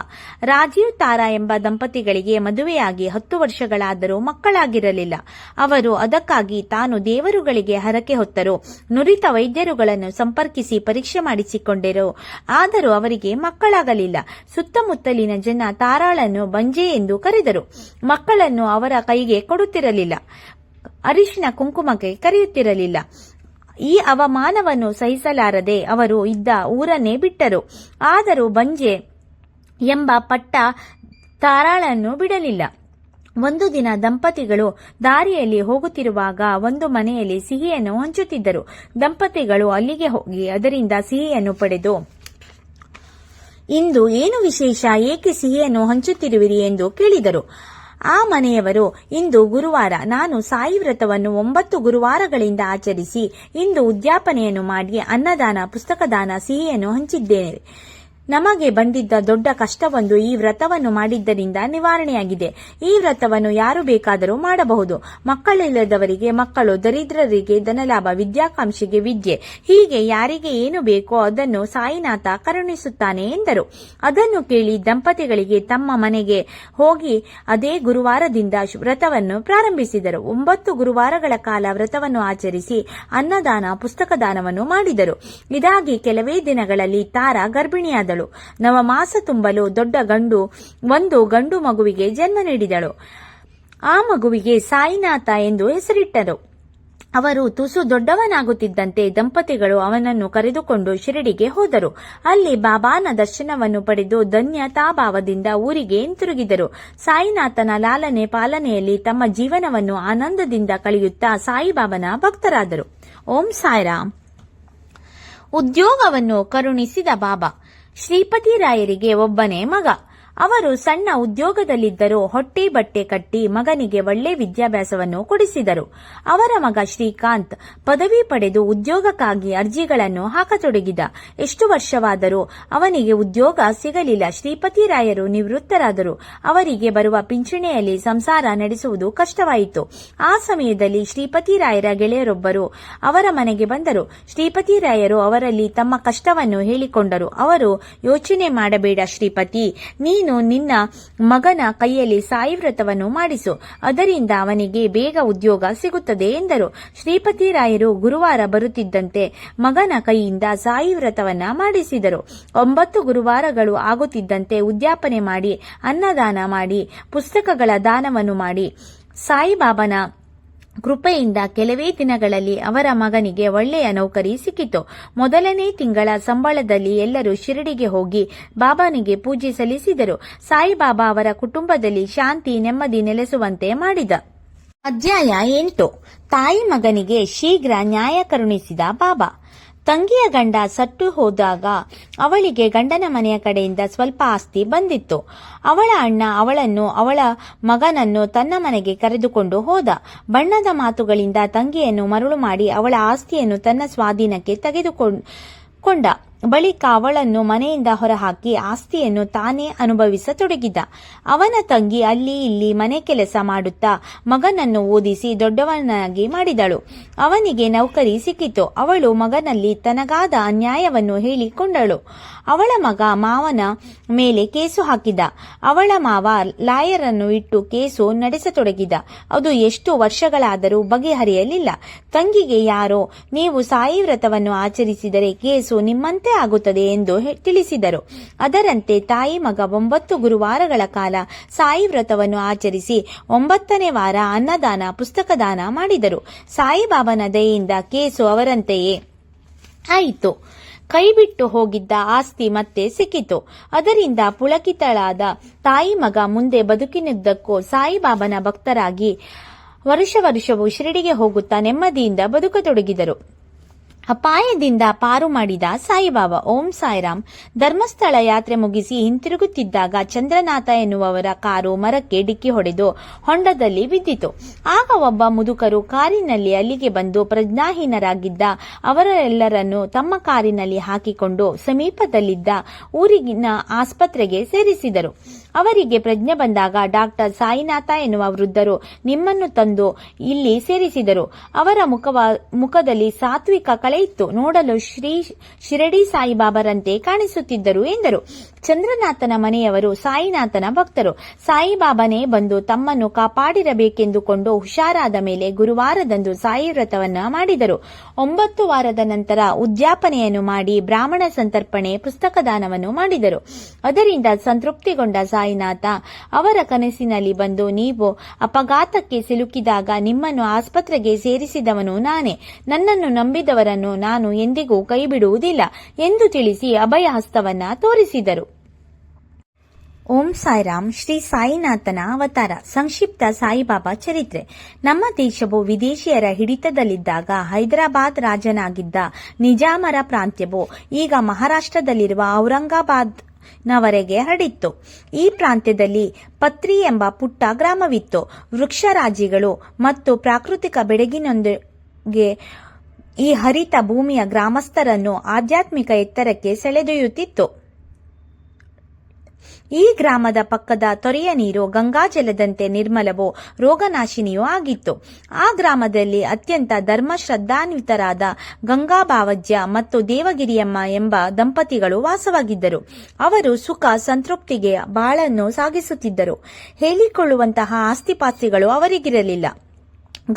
ರಾಜೀವ್ ತಾರಾ ಎಂಬ ದಂಪತಿಗಳಿಗೆ ಮದುವೆಯಾಗಿ 10 ವರ್ಷಗಳಾದರೂ ಮಕ್ಕಳಾಗಿರಲಿಲ್ಲ. ಅವರು ಅದಕ್ಕಾಗಿ ತಾನು ದೇವರುಗಳಿಗೆ ಹರಕೆ ಹೊತ್ತರು. ನುರಿತ ವೈದ್ಯರುಗಳನ್ನು ಸಂಪರ್ಕಿಸಿ ಪರೀಕ್ಷೆ ಮಾಡಿಸಿಕೊಂಡರು. ಆದರೂ ಅವರಿಗೆ ಮಕ್ಕಳಾಗಲಿಲ್ಲ. ಸುತ್ತಮುತ್ತಲಿನ ಜನ ತಾರಾಳನ್ನು ಬಂಜೆ ಎಂದು ಕರೆದರು. ಮಕ್ಕಳನ್ನು ಅವರ ಕೈಗೆ ಕೊಡುತ್ತಿರಲಿಲ್ಲ. ಅರಿಶಿನ ಕುಂಕುಮಕ್ಕೆ ಕರೆಯುತ್ತಿರಲಿಲ್ಲ. ಈ ಅವಮಾನವನ್ನು ಸಹಿಸಲಾರದೆ ಅವರು ಇದ್ದ ಊರನ್ನೇ ಬಿಟ್ಟರು. ಆದರೂ ಬಂಜೆ ಎಂಬ ಪಟ್ಟ ತಾರಾಳನ್ನು ಬಿಡಲಿಲ್ಲ. ಒಂದು ದಿನ ದಂಪತಿಗಳು ದಾರಿಯಲ್ಲಿ ಹೋಗುತ್ತಿರುವಾಗ ಒಂದು ಮನೆಯಲ್ಲಿ ಸಿಹಿಯನ್ನು ಹಂಚುತ್ತಿದ್ದರು. ದಂಪತಿಗಳು ಅಲ್ಲಿಗೆ ಹೋಗಿ ಅದರಿಂದ ಸಿಹಿಯನ್ನು ಪಡೆದು, ಇಂದು ಏನು ವಿಶೇಷ, ಏಕೆ ಸಿಹಿಯನ್ನು ಹಂಚುತ್ತಿರುವಿರಿ ಎಂದು ಕೇಳಿದರು. ಆ ಮನೆಯವರು, ಇಂದು ಗುರುವಾರ, ನಾನು ಸಾಯಿ ವ್ರತವನ್ನು 9 ಗುರುವಾರಗಳಿಂದ ಆಚರಿಸಿ ಇಂದು ಉದ್ಯಾಪನೆಯನ್ನು ಮಾಡಿ ಅನ್ನದಾನ, ಪುಸ್ತಕದಾನ, ಸಿಹಿಯನ್ನು ಹಂಚಿದ್ದೇನೆ. ನಮಗೆ ಬಂದಿದ್ದ ದೊಡ್ಡ ಕಷ್ಟವೊಂದು ಈ ವ್ರತವನ್ನು ಮಾಡಿದ್ದರಿಂದ ನಿವಾರಣೆಯಾಗಿದೆ. ಈ ವ್ರತವನ್ನು ಯಾರು ಬೇಕಾದರೂ ಮಾಡಬಹುದು. ಮಕ್ಕಳಿಲ್ಲದವರಿಗೆ ಮಕ್ಕಳು, ದರಿದ್ರರಿಗೆ ಧನಲಾಭ, ವಿದ್ಯಾಕಾಂಕ್ಷಿಗೆ ವಿದ್ಯೆ, ಹೀಗೆ ಯಾರಿಗೆ ಏನು ಬೇಕೋ ಅದನ್ನು ಸಾಯಿನಾಥ ಕರುಣಿಸುತ್ತಾನೆ ಎಂದರು. ಅದನ್ನು ಕೇಳಿ ದಂಪತಿಗಳಿಗೆ ತಮ್ಮ ಮನೆಗೆ ಹೋಗಿ ಅದೇ ಗುರುವಾರದಿಂದ ವ್ರತವನ್ನು ಪ್ರಾರಂಭಿಸಿದರು. 9 ಗುರುವಾರಗಳ ಕಾಲ ವ್ರತವನ್ನು ಆಚರಿಸಿ ಅನ್ನದಾನ, ಪುಸ್ತಕದಾನವನ್ನು ಮಾಡಿದರು. ಇದಾಗಿ ಕೆಲವೇ ದಿನಗಳಲ್ಲಿ ತಾರಾ ಗರ್ಭಿಣಿಯಾದಳು. ನವಮಾಸ ತುಂಬಲು ಒಂದು ಗಂಡು ಮಗುವಿಗೆ ಜನ್ಮ ನೀಡಿದಳು. ಆ ಮಗುವಿಗೆ ಸಾಯಿನಾಥ ಎಂದು ಹೆಸರಿಟ್ಟರು. ಅವರು ತುಸು ದೊಡ್ಡವನಾಗುತ್ತಿದ್ದಂತೆ ದಂಪತಿಗಳು ಅವನನ್ನು ಕರೆದುಕೊಂಡು ಶಿರಡಿಗೆ ಹೋದರು. ಅಲ್ಲಿ ಬಾಬಾನ ದರ್ಶನವನ್ನು ಪಡೆದು ಧನ್ಯತಾಭಾವದಿಂದ ಊರಿಗೆ ಹಿಂತಿರುಗಿದರು. ಸಾಯಿನಾಥನ ಲಾಲನೆ ಪಾಲನೆಯಲ್ಲಿ ತಮ್ಮ ಜೀವನವನ್ನು ಆನಂದದಿಂದ ಕಳೆಯುತ್ತಾ ಸಾಯಿಬಾಬನ ಭಕ್ತರಾದರು. ಓಂ ಸಾಯಿರಾಮ್. ಉದ್ಯೋಗವನ್ನು ಕರುಣಿಸಿದ ಬಾಬಾ. ಶ್ರೀಪತಿ ರಾಯರಿಗೆ ಒಬ್ಬನೇ ಮಗ. ಅವರು ಸಣ್ಣ ಉದ್ಯೋಗದಲ್ಲಿದ್ದರೂ ಹೊಟ್ಟೆ ಬಟ್ಟೆ ಕಟ್ಟಿ ಮಗನಿಗೆ ಒಳ್ಳೆ ವಿದ್ಯಾಭ್ಯಾಸವನ್ನು ಕೊಡಿಸಿದರು. ಅವರ ಮಗ ಶ್ರೀಕಾಂತ್ ಪದವಿ ಪಡೆದು ಉದ್ಯೋಗಕ್ಕಾಗಿ ಅರ್ಜಿಗಳನ್ನು ಹಾಕತೊಡಗಿದ. ಎಷ್ಟು ವರ್ಷವಾದರೂ ಅವನಿಗೆ ಉದ್ಯೋಗ ಸಿಗಲಿಲ್ಲ. ಶ್ರೀಪತಿ ರಾಯರು ನಿವೃತ್ತರಾದರು. ಅವರಿಗೆ ಬರುವ ಪಿಂಚಣಿಯಲ್ಲಿ ಸಂಸಾರ ನಡೆಸುವುದು ಕಷ್ಟವಾಯಿತು. ಆ ಸಮಯದಲ್ಲಿ ಶ್ರೀಪತಿ ರಾಯರ ಗೆಳೆಯರೊಬ್ಬರು ಅವರ ಮನೆಗೆ ಬಂದರು. ಶ್ರೀಪತಿ ರಾಯರು ಅವರಲ್ಲಿ ತಮ್ಮ ಕಷ್ಟವನ್ನು ಹೇಳಿಕೊಂಡರು. ಅವರು, ಯೋಚನೆ ಮಾಡಬೇಡ ಶ್ರೀಪತಿ, ನೀನು ನಿನ್ನ ಮಗನ ಕೈಯಲ್ಲಿ ಸಾಯಿ ವ್ರತವನ್ನು ಮಾಡಿಸು, ಅದರಿಂದ ಅವನಿಗೆ ಬೇಗ ಉದ್ಯೋಗ ಸಿಗುತ್ತದೆ ಎಂದರು. ಶ್ರೀಪತಿ ರಾಯರು ಗುರುವಾರ ಬರುತ್ತಿದ್ದಂತೆ ಮಗನ ಕೈಯಿಂದ ಸಾಯಿ ವ್ರತವನ್ನ ಮಾಡಿಸಿದರು. 9 ಗುರುವಾರಗಳು ಆಗುತ್ತಿದ್ದಂತೆ ಉದ್ಯಾಪನೆ ಮಾಡಿ, ಅನ್ನದಾನ ಮಾಡಿ, ಪುಸ್ತಕಗಳ ದಾನವನ್ನು ಮಾಡಿ, ಸಾಯಿಬಾಬನ ಕೃಪೆಯಿಂದ ಕೆಲವೇ ದಿನಗಳಲ್ಲಿ ಅವರ ಮಗನಿಗೆ ಒಳ್ಳೆಯ ನೌಕರಿ ಸಿಕ್ಕಿತು. ಮೊದಲನೇ ತಿಂಗಳ ಸಂಬಳದಲ್ಲಿ ಎಲ್ಲರೂ ಶಿರಡಿಗೆ ಹೋಗಿ ಬಾಬಾನಿಗೆ ಪೂಜೆ ಸಲ್ಲಿಸಿದರು. ಸಾಯಿಬಾಬಾ ಅವರ ಕುಟುಂಬದಲ್ಲಿ ಶಾಂತಿ ನೆಮ್ಮದಿ ನೆಲೆಸುವಂತೆ ಮಾಡಿದ. ಅಧ್ಯಾಯ 8. ತಾಯಿ ಮಗನಿಗೆ ಶೀಘ್ರ ನ್ಯಾಯ ಕರುಣಿಸಿದ ಬಾಬಾ. ತಂಗಿಯ ಗಂಡ ಸತ್ತು ಹೋದಾಗ ಅವಳಿಗೆ ಗಂಡನ ಮನೆಯ ಕಡೆಯಿಂದ ಸ್ವಲ್ಪ ಆಸ್ತಿ ಬಂದಿತ್ತು. ಅವಳ ಅಣ್ಣ ಅವಳನ್ನು ಅವಳ ಮಗನನ್ನು ತನ್ನ ಮನೆಗೆ ಕರೆದುಕೊಂಡು ಹೋದ. ಬಣ್ಣದ ಮಾತುಗಳಿಂದ ತಂಗಿಯನ್ನು ಮರುಳು ಮಾಡಿ ಅವಳ ಆಸ್ತಿಯನ್ನು ತನ್ನ ಸ್ವಾಧೀನಕ್ಕೆ ತೆಗೆದುಕೊಂಡ. ಬಳಿಕ ಅವಳನ್ನು ಮನೆಯಿಂದ ಹೊರಹಾಕಿ ಆಸ್ತಿಯನ್ನು ತಾನೇ ಅನುಭವಿಸತೊಡಗಿದ. ಅವನ ತಂಗಿ ಅಲ್ಲಿ ಇಲ್ಲಿ ಮನೆ ಕೆಲಸ ಮಾಡುತ್ತಾ ಮಗನನ್ನು ಓದಿಸಿ ದೊಡ್ಡವನಾಗಿ ಮಾಡಿದಳು. ಅವನಿಗೆ ನೌಕರಿ ಸಿಕ್ಕಿತು. ಅವಳು ಮಗನಲ್ಲಿ ತನಗಾದ ಅನ್ಯಾಯವನ್ನು ಹೇಳಿಕೊಂಡಳು. ಅವಳ ಮಗ ಮಾವನ ಮೇಲೆ ಕೇಸು ಹಾಕಿದ. ಅವಳ ಮಾವ ಲಾಯರನ್ನು ಇಟ್ಟು ಕೇಸು ನಡೆಸತೊಡಗಿದ. ಅದು ಎಷ್ಟು ವರ್ಷಗಳಾದರೂ ಬಗೆಹರಿಯಲಿಲ್ಲ. ತಂಗಿಗೆ ಯಾರೋ, ನೀವು ಸಾಯಿ ವ್ರತವನ್ನು ಆಚರಿಸಿದರೆ ಕೇಸು ನಿಮ್ಮಂತೆ ಆಗುತ್ತದೆ ಎಂದು ತಿಳಿಸಿದರು. ಅದರಂತೆ ತಾಯಿ ಮಗ 9 ಗುರುವಾರಗಳ ಕಾಲ ಸಾಯಿ ವ್ರತವನ್ನು ಆಚರಿಸಿ 9ನೇ ವಾರ ಅನ್ನದಾನ, ಪುಸ್ತಕದಾನ ಮಾಡಿದರು. ಸಾಯಿಬಾಬನ ದಯೆಯಿಂದ ಕೇಸು ಅವರಂತೆಯೇ ಆಯಿತು. ಕೈಬಿಟ್ಟು ಹೋಗಿದ್ದ ಆಸ್ತಿ ಮತ್ತೆ ಸಿಕ್ಕಿತು. ಅದರಿಂದ ಪುಳಕಿತಳಾದ ತಾಯಿ ಮಗ ಮುಂದೆ ಬದುಕಿನುದ್ದಕ್ಕೂ ಸಾಯಿಬಾಬನ ಭಕ್ತರಾಗಿ ವರ್ಷವೂ ಶಿರಡಿಗೆ ಹೋಗುತ್ತಾ ನೆಮ್ಮದಿಯಿಂದ ಬದುಕತೊಡಗಿದರು. ಅಪಾಯದಿಂದ ಪಾರು ಮಾಡಿದ ಸಾಯಿಬಾಬಾ. ಓಂ ಸಾಯಿರಾಮ್. ಧರ್ಮಸ್ಥಳ ಯಾತ್ರೆ ಮುಗಿಸಿ ಹಿಂತಿರುಗುತ್ತಿದ್ದಾಗ ಚಂದ್ರನಾಥ ಎನ್ನುವವರ ಕಾರು ಮರಕ್ಕೆ ಡಿಕ್ಕಿ ಹೊಡೆದು ಹೊಂಡದಲ್ಲಿ ಬಿದ್ದಿತು. ಆಗ ಒಬ್ಬ ಮುದುಕರು ಕಾರಿನಲ್ಲಿ ಅಲ್ಲಿಗೆ ಬಂದು ಪ್ರಜ್ಞಾಹೀನರಾಗಿದ್ದ ಅವರೆಲ್ಲರನ್ನು ತಮ್ಮ ಕಾರಿನಲ್ಲಿ ಹಾಕಿಕೊಂಡು ಸಮೀಪದಲ್ಲಿದ್ದ ಊರಿನ ಆಸ್ಪತ್ರೆಗೆ ಸೇರಿಸಿದರು. ಅವರಿಗೆ ಪ್ರಜ್ಞೆ ಬಂದಾಗ ಡಾಕ್ಟರ್ ಸಾಯಿನಾಥ ಎನ್ನುವ ವೃದ್ಧರು ನಿಮ್ಮನ್ನು ತಂದು ಇಲ್ಲಿ ಸೇರಿಸಿದರು. ಅವರ ಮುಖದಲ್ಲಿ ಸಾತ್ವಿಕ ಕಳೆ ಇತ್ತು. ನೋಡಲು ಶಿರಡಿ ಸಾಯಿಬಾಬರಂತೆ ಕಾಣಿಸುತ್ತಿದ್ದರು ಎಂದರು. ಚಂದ್ರನಾಥನ ಮನೆಯವರು ಸಾಯಿನಾಥನ ಭಕ್ತರು. ಸಾಯಿಬಾಬನೇ ಬಂದು ತಮ್ಮನ್ನು ಕಾಪಾಡಿರಬೇಕೆಂದುಕೊಂಡು ಹುಷಾರಾದ ಮೇಲೆ ಗುರುವಾರದಂದು ಸಾಯಿ ವ್ರತವನ್ನ ಮಾಡಿದರು. 9 ವಾರದ ನಂತರ ಉದ್ಯಾಪನೆಯನ್ನು ಮಾಡಿ ಬ್ರಾಹ್ಮಣ ಸಂತರ್ಪಣೆ, ಪುಸ್ತಕದಾನವನ್ನು ಮಾಡಿದರು. ಅದರಿಂದ ಸಂತೃಪ್ತಿಗೊಂಡ ಸಾಯಿನಾಥ ಅವರ ಕನಸಿನಲ್ಲಿ ಬಂದು, ನೀವು ಅಪಘಾತಕ್ಕೆ ಸಿಲುಕಿದಾಗ ನಿಮ್ಮನ್ನು ಆಸ್ಪತ್ರೆಗೆ ಸೇರಿಸಿದವನು ನಾನೇ. ನನ್ನನ್ನು ನಂಬಿದವರನ್ನು ನಾನು ಎಂದಿಗೂ ಕೈಬಿಡುವುದಿಲ್ಲ ಎಂದು ತಿಳಿಸಿ ಅಭಯ ಹಸ್ತವನ್ನ ತೋರಿಸಿದರು. ಓಂ ಸಾಯಿರಾಮ್. ಶ್ರೀ ಸಾಯಿನಾಥನ ಅವತಾರ. ಸಂಕ್ಷಿಪ್ತ ಸಾಯಿಬಾಬಾ ಚರಿತ್ರೆ. ನಮ್ಮ ದೇಶವು ವಿದೇಶಿಯರ ಹಿಡಿತದಲ್ಲಿದ್ದಾಗ ಹೈದರಾಬಾದ್ ರಾಜನಾಗಿದ್ದ ನಿಜಾಮರ ಪ್ರಾಂತ್ಯವು ಈಗ ಮಹಾರಾಷ್ಟ್ರದಲ್ಲಿರುವ ಔರಂಗಾಬಾದ್ ನವರೆಗೆ ಹರಡಿತ್ತು. ಈ ಪ್ರಾಂತ್ಯದಲ್ಲಿ ಪತ್ರಿ ಎಂಬ ಪುಟ್ಟ ಗ್ರಾಮವಿತ್ತು. ವೃಕ್ಷರಾಜಿಗಳು ಮತ್ತು ಪ್ರಾಕೃತಿಕ ಬೆಡಗಿನೊಂದಿಗೆ ಈ ಹರಿತ ಭೂಮಿಯ ಗ್ರಾಮಸ್ಥರನ್ನು ಆಧ್ಯಾತ್ಮಿಕ ಎತ್ತರಕ್ಕೆ ಸೆಳೆದೊಯ್ಯುತ್ತಿತ್ತು. ಈ ಗ್ರಾಮದ ಪಕ್ಕದ ತೊರೆಯ ನೀರು ಗಂಗಾಜಲದಂತೆ ನಿರ್ಮಲವೂ ರೋಗನಾಶಿನಿಯೂ ಆಗಿತ್ತು. ಆ ಗ್ರಾಮದಲ್ಲಿ ಅತ್ಯಂತ ಧರ್ಮ ಶ್ರದ್ಧಾನ್ವಿತರಾದ ಗಂಗಾಬಾವಜ್ಯ ಮತ್ತು ದೇವಗಿರಿಯಮ್ಮ ಎಂಬ ದಂಪತಿಗಳು ವಾಸವಾಗಿದ್ದರು. ಅವರು ಸುಖ ಸಂತೃಪ್ತಿಗೆ ಬಾಳನ್ನು ಸಾಗಿಸುತ್ತಿದ್ದರು. ಹೇಳಿಕೊಳ್ಳುವಂತಹ ಆಸ್ತಿಪಾಸ್ತಿಗಳು ಅವರಿಗಿರಲಿಲ್ಲ.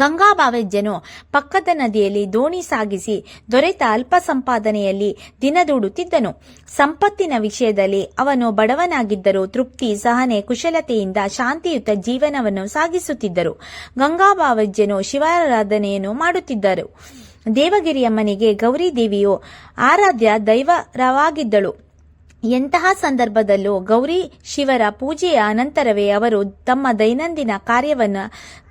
ಗಂಗಾಬಾವಜ್ಯನು ಪಕ್ಕದ ನದಿಯಲ್ಲಿ ದೋಣಿ ಸಾಗಿಸಿ ದೊರೆತ ಅಲ್ಪ ಸಂಪಾದನೆಯಲ್ಲಿ ದಿನದೂಡುತ್ತಿದ್ದನು. ಸಂಪತ್ತಿನ ವಿಷಯದಲ್ಲಿ ಅವನು ಬಡವನಾಗಿದ್ದರೂ ತೃಪ್ತಿ, ಸಹನೆ, ಕುಶಲತೆಯಿಂದ ಶಾಂತಿಯುತ ಜೀವನವನ್ನು ಸಾಗಿಸುತ್ತಿದ್ದರು. ಗಂಗಾಬಾವಜ್ಯನು ಶಿವಾರಾಧನೆಯನ್ನು ಮಾಡುತ್ತಿದ್ದರು. ದೇವಗಿರಿಯಮ್ಮನಿಗೆ ಗೌರಿ ದೇವಿಯು ಆರಾಧ್ಯ ದೈವವಾಗಿದ್ದಳು. ಎಂತಹ ಸಂದರ್ಭದಲ್ಲೂ ಗೌರಿ ಶಿವರ ಪೂಜೆಯ ಅನಂತರವೇ ಅವರು ತಮ್ಮ ದೈನಂದಿನ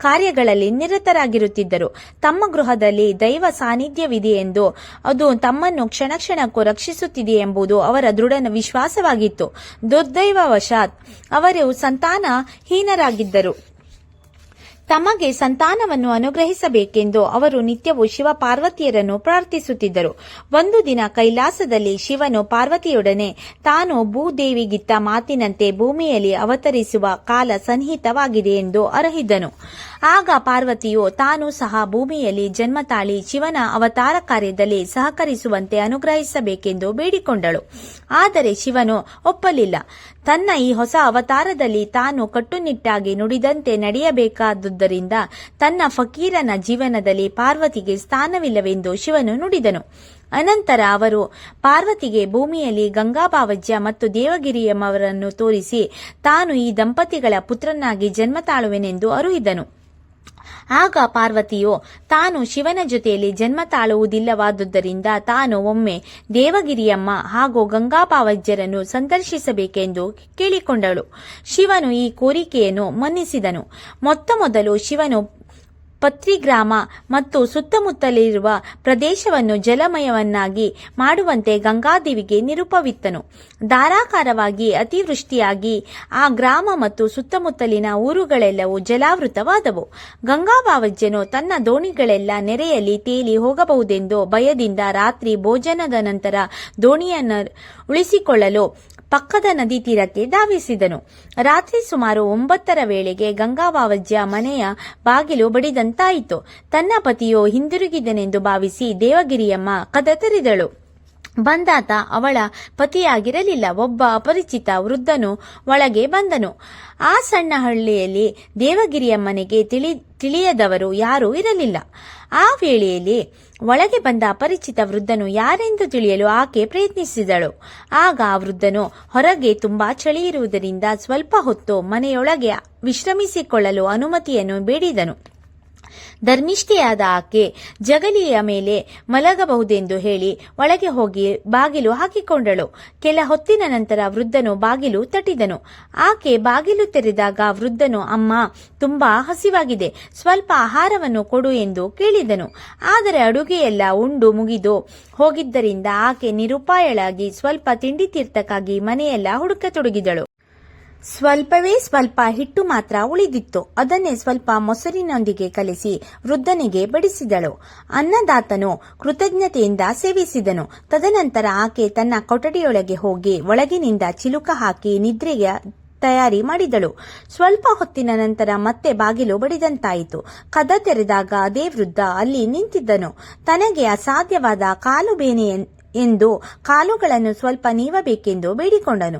ಕಾರ್ಯಗಳಲ್ಲಿ ನಿರತರಾಗಿರುತ್ತಿದ್ದರು. ತಮ್ಮ ಗೃಹದಲ್ಲಿ ದೈವ ಸಾನ್ನಿಧ್ಯವಿದೆ ಎಂದು, ಅದು ತಮ್ಮನ್ನು ಕ್ಷಣ ಕ್ಷಣಕ್ಕೂ ರಕ್ಷಿಸುತ್ತಿದೆ ಎಂಬುದು ಅವರ ದೃಢ ವಿಶ್ವಾಸವಾಗಿತ್ತು. ದುರ್ದೈವವಶಾತ್ ಅವರು ಸಂತಾನಹೀನರಾಗಿದ್ದರು. ತಮಗೆ ಸಂತಾನವನ್ನು ಅನುಗ್ರಹಿಸಬೇಕೆಂದು ಅವರು ನಿತ್ಯವೂ ಶಿವ ಪಾರ್ವತಿಯರನ್ನು ಪ್ರಾರ್ಥಿಸುತ್ತಿದ್ದರು. ಒಂದು ದಿನ ಕೈಲಾಸದಲ್ಲಿ ಶಿವನು ಪಾರ್ವತಿಯೊಡನೆ ತಾನು ಭೂದೇವಿಗಿತ್ತ ಮಾತಿನಂತೆ ಭೂಮಿಯಲ್ಲಿ ಅವತರಿಸುವ ಕಾಲ ಸನ್ನಿಹಿತವಾಗಿದೆ ಎಂದು ಅರಹಿದನು. ಆಗ ಪಾರ್ವತಿಯು ತಾನು ಸಹ ಭೂಮಿಯಲ್ಲಿ ಜನ್ಮ ತಾಳಿ ಶಿವನ ಅವತಾರ ಕಾರ್ಯದಲ್ಲಿ ಸಹಕರಿಸುವಂತೆ ಅನುಗ್ರಹಿಸಬೇಕೆಂದು ಬೇಡಿಕೊಂಡಳು. ಆದರೆ ಶಿವನು ಒಪ್ಪಲಿಲ್ಲ. ತನ್ನ ಈ ಹೊಸ ಅವತಾರದಲ್ಲಿ ತಾನು ಕಟ್ಟುನಿಟ್ಟಾಗಿ ನುಡಿದಂತೆ ನಡೆಯಬೇಕಾದುದರಿಂದ ತನ್ನ ಫಕೀರನ ಜೀವನದಲ್ಲಿ ಪಾರ್ವತಿಗೆ ಸ್ಥಾನವಿಲ್ಲವೆಂದು ಶಿವನು ನುಡಿದನು. ಅನಂತರ ಅವರು ಪಾರ್ವತಿಗೆ ಭೂಮಿಯಲ್ಲಿ ಗಂಗಾಭಾವಜ್ಯ ಮತ್ತು ದೇವಗಿರಿಯಮ್ಮವರನ್ನು ತೋರಿಸಿ ತಾನು ಈ ದಂಪತಿಗಳ ಪುತ್ರನಾಗಿ ಜನ್ಮ ತಾಳುವೆನೆಂದು ಅರುಹಿದನು. ಆಗ ಪಾರ್ವತಿಯು ತಾನು ಶಿವನ ಜೊತೆಯಲ್ಲಿ ಜನ್ಮ ತಾಳುವುದಿಲ್ಲವಾದುದರಿಂದ ತಾನು ಒಮ್ಮೆ ದೇವಗಿರಿಯಮ್ಮ ಹಾಗೂ ಗಂಗಾಭಾವಜ್ಯರನ್ನು ಸಂದರ್ಶಿಸಬೇಕೆಂದು ಕೇಳಿಕೊಂಡಳು. ಶಿವನು ಈ ಕೋರಿಕೆಯನ್ನು ಮನ್ನಿಸಿದನು. ಮೊದಲು ಶಿವನು ಪತ್ರಿಗ್ರಾಮ ಮತ್ತು ಸುತ್ತಮುತ್ತಲಿರುವ ಪ್ರದೇಶವನ್ನು ಜಲಮಯವನ್ನಾಗಿ ಮಾಡುವಂತೆ ಗಂಗಾದೇವಿಗೆ ನಿರೂಪವಿತ್ತನು. ಧಾರಾಕಾರವಾಗಿ ಅತಿವೃಷ್ಟಿಯಾಗಿ ಆ ಗ್ರಾಮ ಮತ್ತು ಸುತ್ತಮುತ್ತಲಿನ ಊರುಗಳೆಲ್ಲವೂ ಜಲಾವೃತವಾದವು. ಗಂಗಾಭಾವಜ್ಯನು ತನ್ನ ದೋಣಿಗಳೆಲ್ಲ ನೆರೆಯಲ್ಲಿ ತೇಲಿ ಹೋಗಬಹುದೆಂದು ಭಯದಿಂದ ರಾತ್ರಿ ಭೋಜನದ ನಂತರ ದೋಣಿಯನ್ನು ಉಳಿಸಿಕೊಳ್ಳಲು ಪಕ್ಕದ ನದಿ ತೀರಕ್ಕೆ ಧಾವಿಸಿದನು. ರಾತ್ರಿ ಸುಮಾರು 9 ವೇಳೆಗೆ ಗಂಗಾಭಾವಜ್ಯ ಮನೆಯ ಬಾಗಿಲು ಬಡಿದಂತಾಯಿತು. ತನ್ನ ಪತಿಯು ಹಿಂದಿರುಗಿದನೆಂದು ಭಾವಿಸಿ ದೇವಗಿರಿಯಮ್ಮ ಕದ ತೆರೆದಳು. ಬಂದಾತ ಅವಳ ಪತಿಯಾಗಿರಲಿಲ್ಲ. ಒಬ್ಬ ಅಪರಿಚಿತ ವೃದ್ಧನು ಒಳಗೆ ಬಂದನು. ಆ ಸಣ್ಣ ಹಳ್ಳಿಯಲ್ಲಿ ದೇವಗಿರಿಯಮ್ಮನಿಗೆ ತಿಳಿಯದವರು ಯಾರೂ ಇರಲಿಲ್ಲ. ಆ ವೇಳೆಯಲ್ಲಿ ಒಳಗೆ ಬಂದ ಅಪರಿಚಿತ ವೃದ್ಧನು ಯಾರೆಂದು ತಿಳಿಯಲು ಆಕೆ ಪ್ರಯತ್ನಿಸಿದಳು. ಆಗ ಆ ವೃದ್ಧನು ಹೊರಗೆ ತುಂಬಾ ಚಳಿ ಇರುವುದರಿಂದ ಸ್ವಲ್ಪ ಹೊತ್ತು ಮನೆಯೊಳಗೆ ವಿಶ್ರಮಿಸಿಕೊಳ್ಳಲು ಅನುಮತಿಯನ್ನು ಬೇಡಿದನು. ಧರ್ಮಿಷ್ಠೆಯಾದ ಆಕೆ ಜಗಲಿಯ ಮೇಲೆ ಮಲಗಬಹುದೆಂದು ಹೇಳಿ ಒಳಗೆ ಹೋಗಿ ಬಾಗಿಲು ಹಾಕಿಕೊಂಡಳು. ಕೆಲ ಹೊತ್ತಿನ ನಂತರ ವೃದ್ಧನು ಬಾಗಿಲು ತಟ್ಟಿದನು. ಆಕೆ ಬಾಗಿಲು ತೆರೆದಾಗ ವೃದ್ಧನು, ಅಮ್ಮ, ತುಂಬಾ ಹಸಿವಾಗಿದೆ, ಸ್ವಲ್ಪ ಆಹಾರವನ್ನು ಕೊಡು ಎಂದು ಕೇಳಿದನು. ಆದರೆ ಅಡುಗೆಯೆಲ್ಲ ಉಂಡು ಮುಗಿದು ಹೋಗಿದ್ದರಿಂದ ಆಕೆ ನಿರುಪಾಯಳಾಗಿ ಸ್ವಲ್ಪ ತಿಂಡಿ ತೀರ್ಥಕ್ಕಾಗಿ ಮನೆಯೆಲ್ಲ ಹುಡುಕತೊಡಗಿದಳು. ಸ್ವಲ್ಪವೇ ಸ್ವಲ್ಪ ಹಿಟ್ಟು ಮಾತ್ರ ಉಳಿದಿತ್ತು. ಅದನ್ನೇ ಸ್ವಲ್ಪ ಮೊಸರಿನೊಂದಿಗೆ ಕಲಿಸಿ ವೃದ್ಧನಿಗೆ ಬಡಿಸಿದಳು. ಅನ್ನದಾತನು ಕೃತಜ್ಞತೆಯಿಂದ ಸೇವಿಸಿದನು. ತದನಂತರ ಆಕೆ ತನ್ನ ಕೊಠಡಿಯೊಳಗೆ ಹೋಗಿ ಒಳಗಿನಿಂದ ಚಿಲುಕ ಹಾಕಿ ನಿದ್ರೆಗೆ ತಯಾರಿ ಮಾಡಿದಳು. ಸ್ವಲ್ಪ ಹೊತ್ತಿನ ನಂತರ ಮತ್ತೆ ಬಾಗಿಲು ಬಡಿದಂತಾಯಿತು. ಕದ ತೆರೆದಾಗ ಅದೇ ವೃದ್ಧ ಅಲ್ಲಿ ನಿಂತಿದ್ದನು. ತನಗೆ ಅಸಾಧ್ಯವಾದ ಕಾಲು ಬೇನೆ ಎಂದು ಕಾಲುಗಳನ್ನು ಸ್ವಲ್ಪ ನೀವಬೇಕೆಂದು ಬೇಡಿಕೊಂಡನು.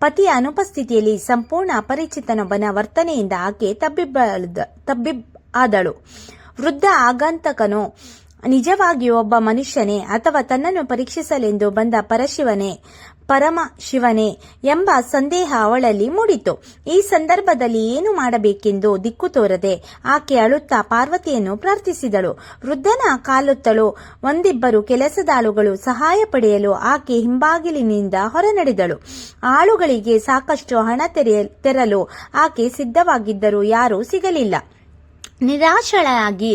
ಪತಿಯ ಅನುಪಸ್ಥಿತಿಯಲ್ಲಿ ಸಂಪೂರ್ಣ ಅಪರಿಚಿತನೊಬ್ಬನ ವರ್ತನೆಯಿಂದ ಆಕೆ ತಬ್ಬಿಬ್ಬಾದಳು. ವೃದ್ಧ ಆಗಂತಕನು ನಿಜವಾಗಿಯೂ ಒಬ್ಬ ಮನುಷ್ಯನೇ ಅಥವಾ ತನ್ನನ್ನು ಪರೀಕ್ಷಿಸಲೆಂದು ಬಂದ ಪರಮ ಶಿವನೇ ಎಂಬ ಸಂದೇಹ ಅವಳಲ್ಲಿ ಮೂಡಿತು. ಈ ಸಂದರ್ಭದಲ್ಲಿ ಏನು ಮಾಡಬೇಕೆಂದು ದಿಕ್ಕು ತೋರದೆ ಆಕೆ ಅಳುತ್ತಾ ಪಾರ್ವತಿಯನ್ನು ಪ್ರಾರ್ಥಿಸಿದಳು. ವೃದ್ಧನ ಕಾಲುತ್ತಲು ಒಂದಿಬ್ಬರು ಕೆಲಸದಾಳುಗಳು ಸಹಾಯ ಪಡೆಯಲು ಆಕೆ ಹಿಂಬಾಗಿಲಿನಿಂದ ಹೊರನಡೆದಳು. ಆಳುಗಳಿಗೆ ಸಾಕಷ್ಟು ಹಣ ತೆರಲು ಆಕೆ ಸಿದ್ಧವಾಗಿದ್ದರೂ ಯಾರೂ ಸಿಗಲಿಲ್ಲ. ನಿರಾಶಳಾಗಿ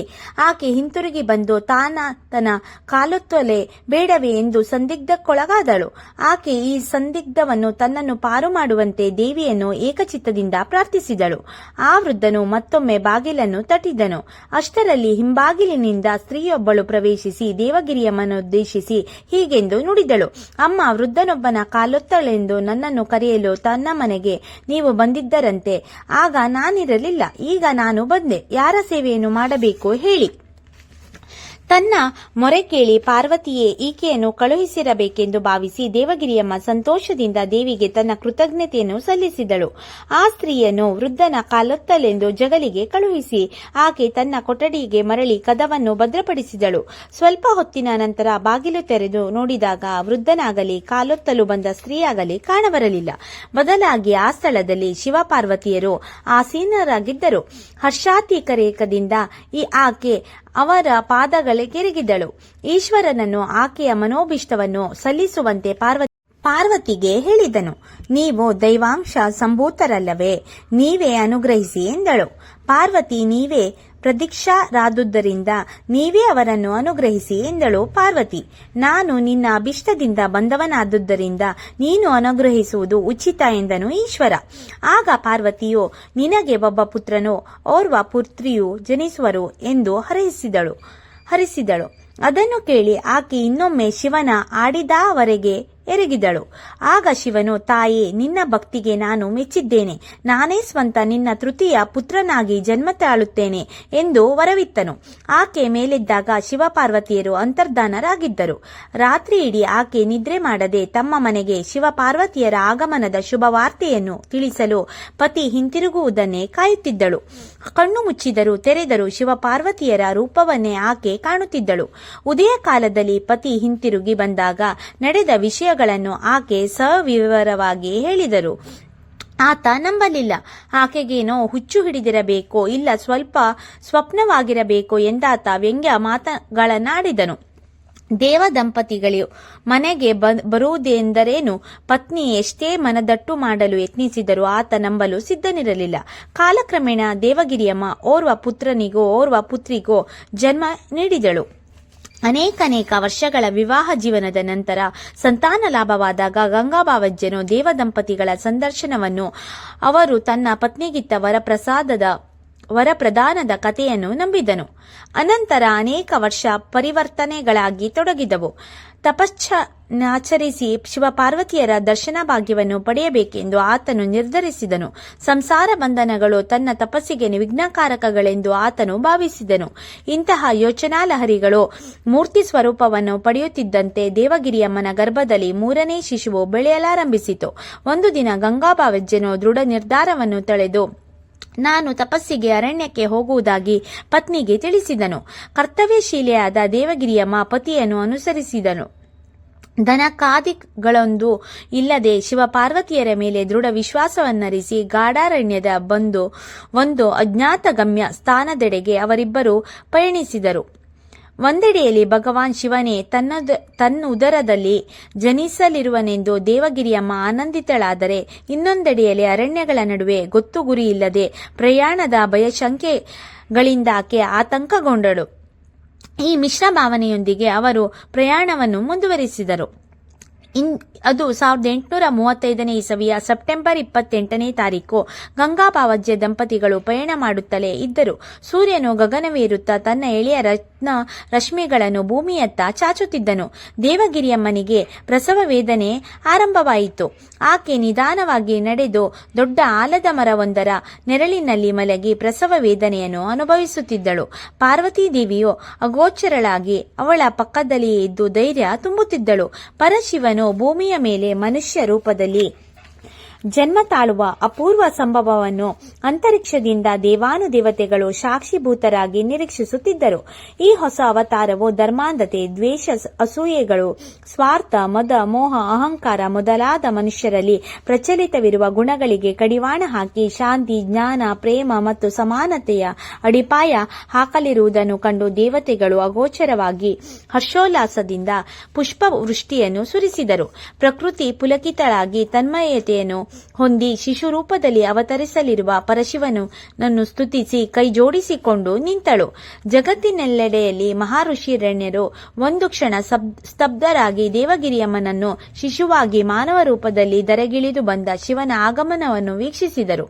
ಆಕೆ ಹಿಂತಿರುಗಿ ಬಂದು ತನ್ನ ಕಾಲುತ್ತಲೇ ಬೇಡವೇ ಎಂದು ಸಂದಿಗ್ಧಕ್ಕೊಳಗಾದಳು. ಆಕೆ ಈ ಸಂದಿಗ್ಧವನ್ನು ತನ್ನನ್ನು ಪಾರು ಮಾಡುವಂತೆ ದೇವಿಯನ್ನು ಏಕಚಿತ್ತದಿಂದ ಪ್ರಾರ್ಥಿಸಿದಳು. ಆ ವೃದ್ಧನು ಮತ್ತೊಮ್ಮೆ ಬಾಗಿಲನ್ನು ತಟ್ಟಿದನು. ಅಷ್ಟರಲ್ಲಿ ಹಿಂಬಾಗಿಲಿನಿಂದ ಸ್ತ್ರೀಯೊಬ್ಬಳು ಪ್ರವೇಶಿಸಿ ದೇವಗಿರಿಯಮ್ಮನುದ್ದೇಶಿಸಿ ಹೀಗೆಂದು ನುಡಿದಳು, ಅಮ್ಮ, ವೃದ್ಧನೊಬ್ಬನ ಕಾಲೊತ್ತಲೆಂದು ನನ್ನನ್ನು ಕರೆಯಲು ತನ್ನ ಮನೆಗೆ ನೀವು ಬಂದಿದ್ದರಂತೆ. ಆಗ ನಾನಿರಲಿಲ್ಲ. ಈಗ ನಾನು ಬಂದೆ. ಯಾರ ಸೇವೆಯನ್ನು ಮಾಡಬೇಕು ಹೇಳಿ. ತನ್ನ ಮೊರೆ ಕೇಳಿ ಪಾರ್ವತಿಯೇ ಈಕೆಯನ್ನು ಕಳುಹಿಸಿರಬೇಕೆಂದು ಭಾವಿಸಿ ದೇವಗಿರಿಯಮ್ಮ ಸಂತೋಷದಿಂದ ದೇವಿಗೆ ತನ್ನ ಕೃತಜ್ಞತೆಯನ್ನು ಸಲ್ಲಿಸಿದಳು. ಆ ಸ್ತ್ರೀಯನ್ನು ವೃದ್ಧನ ಕಾಲೊತ್ತಲೆಂದು ಜಗಲಿಗೆ ಕಳುಹಿಸಿ ಆಕೆ ತನ್ನ ಕೊಠಡಿಗೆ ಮರಳಿ ಕದವನ್ನು ಭದ್ರಪಡಿಸಿದಳು. ಸ್ವಲ್ಪ ಹೊತ್ತಿನ ನಂತರ ಬಾಗಿಲು ತೆರೆದು ನೋಡಿದಾಗ ವೃದ್ಧನಾಗಲಿ ಕಾಲೊತ್ತಲು ಬಂದ ಸ್ತ್ರೀಯಾಗಲಿ ಕಾಣಬರಲಿಲ್ಲ. ಬದಲಾಗಿ ಆ ಸ್ಥಳದಲ್ಲಿ ಶಿವಪಾರ್ವತಿಯರು ಆಸೀನರಾಗಿದ್ದರು. ಹರ್ಷಾತಿರೇಕದಿಂದ ಆಕೆ ಅವರ ಪಾದಗಳೆಗೆರಗಿದಳು. ಈಶ್ವರನನ್ನು ಆಕೆಯ ಮನೋಭಿಷ್ಟವನ್ನು ಸಲ್ಲಿಸುವಂತೆ ಪಾರ್ವತಿಗೆ ಹೇಳಿದನು. ನೀವು ದೈವಾಂಶ ಸಂಭೂತರಲ್ಲವೇ, ನೀವೇ ಅನುಗ್ರಹಿಸಿ ಎಂದಳು. ಪಾರ್ವತಿ, ನೀವೇ ಪ್ರದೀಕ್ಷಾರಾದುದರಿಂದ ನೀವೇ ಅವರನ್ನು ಅನುಗ್ರಹಿಸಿ ಎಂದಳು. ಪಾರ್ವತಿ, ನಾನು ನಿನ್ನ ಅಭಿಷ್ಟದಿಂದ ಬಂದವನಾದುದರಿಂದ ನೀನು ಅನುಗ್ರಹಿಸುವುದು ಉಚಿತ ಎಂದನು ಈಶ್ವರ. ಆಗ ಪಾರ್ವತಿಯು, ನಿನಗೆ ಒಬ್ಬ ಪುತ್ರನೋ ಓರ್ವ ಪುತ್ರಿಯೂ ಜನಿಸುವರು ಎಂದು ಹರಿಸಿದಳು. ಅದನ್ನು ಕೇಳಿ ಆಕೆ ಇನ್ನೊಮ್ಮೆ ಶಿವನ ಆಡಿದವರೆಗೆ ಎರಗಿದಳು. ಆಗ ಶಿವನು, ತಾಯೇ, ನಿನ್ನ ಭಕ್ತಿಗೆ ನಾನು ಮೆಚ್ಚಿದ್ದೇನೆ. ನಾನೇ ಸ್ವಂತ ನಿನ್ನ ತೃತೀಯ ಪುತ್ರನಾಗಿ ಜನ್ಮ ತಾಳುತ್ತೇನೆ ಎಂದು ವರವಿತ್ತನು. ಆಕೆ ಮೇಲೆದ್ದಾಗ ಶಿವಪಾರ್ವತಿಯರು ಅಂತರ್ಧಾನರಾಗಿದ್ದರು. ರಾತ್ರಿ ಇಡೀ ಆಕೆ ನಿದ್ರೆ ಮಾಡದೆ ತಮ್ಮ ಮನೆಗೆ ಶಿವಪಾರ್ವತಿಯರ ಆಗಮನದ ಶುಭವಾರ್ತೆಯನ್ನು ತಿಳಿಸಲು ಪತಿ ಹಿಂತಿರುಗುವುದನ್ನೇ ಕಾಯುತ್ತಿದ್ದಳು. ಕಣ್ಣು ಮುಚ್ಚಿದರೂ ತೆರೆದರೂ ಶಿವಪಾರ್ವತಿಯರ ರೂಪವನ್ನೇ ಆಕೆ ಕಾಣುತ್ತಿದ್ದಳು. ಉದಯ ಕಾಲದಲ್ಲಿ ಪತಿ ಹಿಂತಿರುಗಿ ಬಂದಾಗ ನಡೆದ ವಿಷಯಗಳನ್ನು ಆಕೆ ಸವಿವರವಾಗಿ ಹೇಳಿದರು. ಆತ ನಂಬಲಿಲ್ಲ. ಆಕೆಗೇನೋ ಹುಚ್ಚು ಹಿಡಿದಿರಬೇಕೋ ಇಲ್ಲ ಸ್ವಲ್ಪ ಸ್ವಪ್ನವಾಗಿರಬೇಕೋ ಎಂದಾತ ವ್ಯಂಗ್ಯ ಮಾತುಗಳನ್ನಾಡಿದನು. ದೇವ ದಂಪತಿಗಳು ಮನೆಗೆ ಬರುವುದೆಂದರೇನು? ಪತ್ನಿ ಎಷ್ಟೇ ಮನದಟ್ಟು ಮಾಡಲು ಯತ್ನಿಸಿದರೂ ಆತ ನಂಬಲು ಸಿದ್ಧನಿರಲಿಲ್ಲ. ಕಾಲಕ್ರಮೇಣ ದೇವಗಿರಿಯಮ್ಮ ಓರ್ವ ಪುತ್ರನಿಗೋ ಓರ್ವ ಪುತ್ರಿಗೋ ಜನ್ಮ ನೀಡಿದಳು. ಅನೇಕ ವರ್ಷಗಳ ವಿವಾಹ ಜೀವನದ ನಂತರ ಸಂತಾನ ಲಾಭವಾದಾಗ ಗಂಗಾಬಾವಜ್ಜನು ದೇವದಂಪತಿಗಳ ಸಂದರ್ಶನವನ್ನು ಅವರು ತನ್ನ ಪತ್ನಿಗಿತ್ತ ವರಪ್ರದಾನದ ಕಥೆಯನ್ನು ನಂಬಿದನು. ಅನಂತರ ಅನೇಕ ವರ್ಷ ಪರಿವರ್ತನೆಗಳಾಗಿ ತೊಡಗಿದವು. ತಪಶ್ಚರ್ಯನಾಚರಿಸಿ ಶಿವಪಾರ್ವತಿಯರ ದರ್ಶನ ಭಾಗ್ಯವನ್ನು ಪಡೆಯಬೇಕೆಂದು ಆತನು ನಿರ್ಧರಿಸಿದನು. ಸಂಸಾರ ಬಂಧನಗಳು ತನ್ನ ತಪಸ್ಸಿಗೆ ವಿಘ್ನಕಾರಕಗಳೆಂದು ಆತನು ಭಾವಿಸಿದನು. ಇಂತಹ ಯೋಚನಾಲಹರಿಗಳು ಮೂರ್ತಿ ಸ್ವರೂಪವನ್ನು ಪಡೆಯುತ್ತಿದ್ದಂತೆ ದೇವಗಿರಿಯಮ್ಮನ ಗರ್ಭದಲ್ಲಿ 3ನೇ ಶಿಶುವು ಬೆಳೆಯಲಾರಂಭಿಸಿತು. ಒಂದು ದಿನ ಗಂಗಾಬಾವಜ್ಜನು ದೃಢ ನಿರ್ಧಾರವನ್ನು ತಳೆದು ನಾನು ತಪಸ್ಸಿಗೆ ಅರಣ್ಯಕ್ಕೆ ಹೋಗುವುದಾಗಿ ಪತ್ನಿಗೆ ತಿಳಿಸಿದನು. ಕರ್ತವ್ಯಶೀಲೆಯಾದ ದೇವಗಿರಿಯಮ್ಮ ಪತಿಯನ್ನು ಅನುಸರಿಸಿದನು. ದನಕಾದಿಗಳೊಂದು ಇಲ್ಲದೆ ಶಿವಪಾರ್ವತಿಯರ ಮೇಲೆ ದೃಢ ವಿಶ್ವಾಸವನ್ನರಿಸಿ ಗಾಢಾರಣ್ಯದ ಒಂದು ಅಜ್ಞಾತಗಮ್ಯ ಸ್ಥಾನದೆಡೆಗೆ ಅವರಿಬ್ಬರು ಪಯಣಿಸಿದರು. ಒಂದೆಡೆಯಲ್ಲಿ ಭಗವಾನ್ ಶಿವನೇ ತನ್ನುದರದಲ್ಲಿ ಜನಿಸಲಿರುವನೆಂದು ದೇವಗಿರಿಯಮ್ಮ ಆನಂದಿತಳಾದರೆ, ಇನ್ನೊಂದೆಡೆಯಲ್ಲಿ ಅರಣ್ಯಗಳ ನಡುವೆ ಗೊತ್ತು ಗುರಿಯಿಲ್ಲದೆ ಪ್ರಯಾಣದ ಭಯಶಂಕೆಗಳಿಂದಾಕೆ ಆತಂಕಗೊಂಡಳು. ಈ ಮಿಶ್ರ ಭಾವನೆಯೊಂದಿಗೆ ಅವರು ಪ್ರಯಾಣವನ್ನು ಮುಂದುವರಿಸಿದರು. ಅದು 1835ನೇ ಇಸವಿಯ ಸೆಪ್ಟೆಂಬರ್ 28ನೇ ತಾರೀಕು. ಗಂಗಾಬಾವಜ್ಜೆ ದಂಪತಿಗಳು ಪಯಣ ಮಾಡುತ್ತಲೇ ಇದ್ದರು. ಸೂರ್ಯನು ಗಗನವೇರುತ್ತಾ ತನ್ನ ಎಳೆಯ ರತ್ನ ರಶ್ಮಿಗಳನ್ನು ಭೂಮಿಯತ್ತ ಚಾಚುತ್ತಿದ್ದನು. ದೇವಗಿರಿಯಮ್ಮನಿಗೆ ಪ್ರಸವ ವೇದನೆ ಆರಂಭವಾಯಿತು. ಆಕೆ ನಿಧಾನವಾಗಿ ನಡೆದು ದೊಡ್ಡ ಆಲದ ಮರವೊಂದರ ನೆರಳಿನಲ್ಲಿ ಮಲಗಿ ಪ್ರಸವ ವೇದನೆಯನ್ನು ಅನುಭವಿಸುತ್ತಿದ್ದಳು. ಪಾರ್ವತೀ ದೇವಿಯು ಅಗೋಚರಳಾಗಿ ಅವಳ ಪಕ್ಕದಲ್ಲಿಯೇ ಇದ್ದು ಧೈರ್ಯ ತುಂಬುತ್ತಿದ್ದಳು. ಪರಶಿವನು ಭೂಮಿಯ ಮೇಲೆ ಮನುಷ್ಯ ರೂಪದಲ್ಲಿ ಜನ್ಮ ತಾಳುವ ಅಪೂರ್ವ ಸಂಭವವನ್ನು ಅಂತರಿಕ್ಷದಿಂದ ದೇವಾನುದೇವತೆಗಳು ಸಾಕ್ಷಿಭೂತರಾಗಿ ನಿರೀಕ್ಷಿಸುತ್ತಿದ್ದರು. ಈ ಹೊಸ ಅವತಾರವು ಧರ್ಮಾಂಧತೆ, ದ್ವೇಷ, ಅಸೂಯೆಗಳು, ಸ್ವಾರ್ಥ, ಮದ, ಮೋಹ, ಅಹಂಕಾರ ಮೊದಲಾದ ಮನುಷ್ಯರಲ್ಲಿ ಪ್ರಚಲಿತವಿರುವ ಗುಣಗಳಿಗೆ ಕಡಿವಾಣ ಹಾಕಿ ಶಾಂತಿ, ಜ್ಞಾನ, ಪ್ರೇಮ ಮತ್ತು ಸಮಾನತೆಯ ಅಡಿಪಾಯ ಹಾಕಲಿರುವುದನ್ನು ಕಂಡು ದೇವತೆಗಳು ಅಗೋಚರವಾಗಿ ಹರ್ಷೋಲ್ಲಾಸದಿಂದ ಪುಷ್ಪವೃಷ್ಟಿಯನ್ನು ಸುರಿಸಿದರು. ಪ್ರಕೃತಿ ಪುಲಕಿತಳಾಗಿ ತನ್ಮಯತೆಯನ್ನು ಹೊಂದಿ ಶಿಶುರೂಪದಲ್ಲಿ ಅವತರಿಸಲಿರುವ ಪರಶಿವನನ್ನು ಸ್ತುತಿಸಿ ಕೈ ಜೋಡಿಸಿಕೊಂಡು ನಿಂತಳು. ಜಗತ್ತಿನೆಲ್ಲೆಡೆಯಲ್ಲಿ ಮಹಾಋಷಿರಣ್ಯರು ಒಂದು ಕ್ಷಣ ಸ್ತಬ್ಧರಾಗಿ ದೇವಗಿರಿಯಮ್ಮನನ್ನು ಶಿಶುವಾಗಿ ಮಾನವ ರೂಪದಲ್ಲಿ ಧರೆಗಿಳಿದು ಬಂದ ಶಿವನ ಆಗಮನವನ್ನು ವೀಕ್ಷಿಸಿದರು.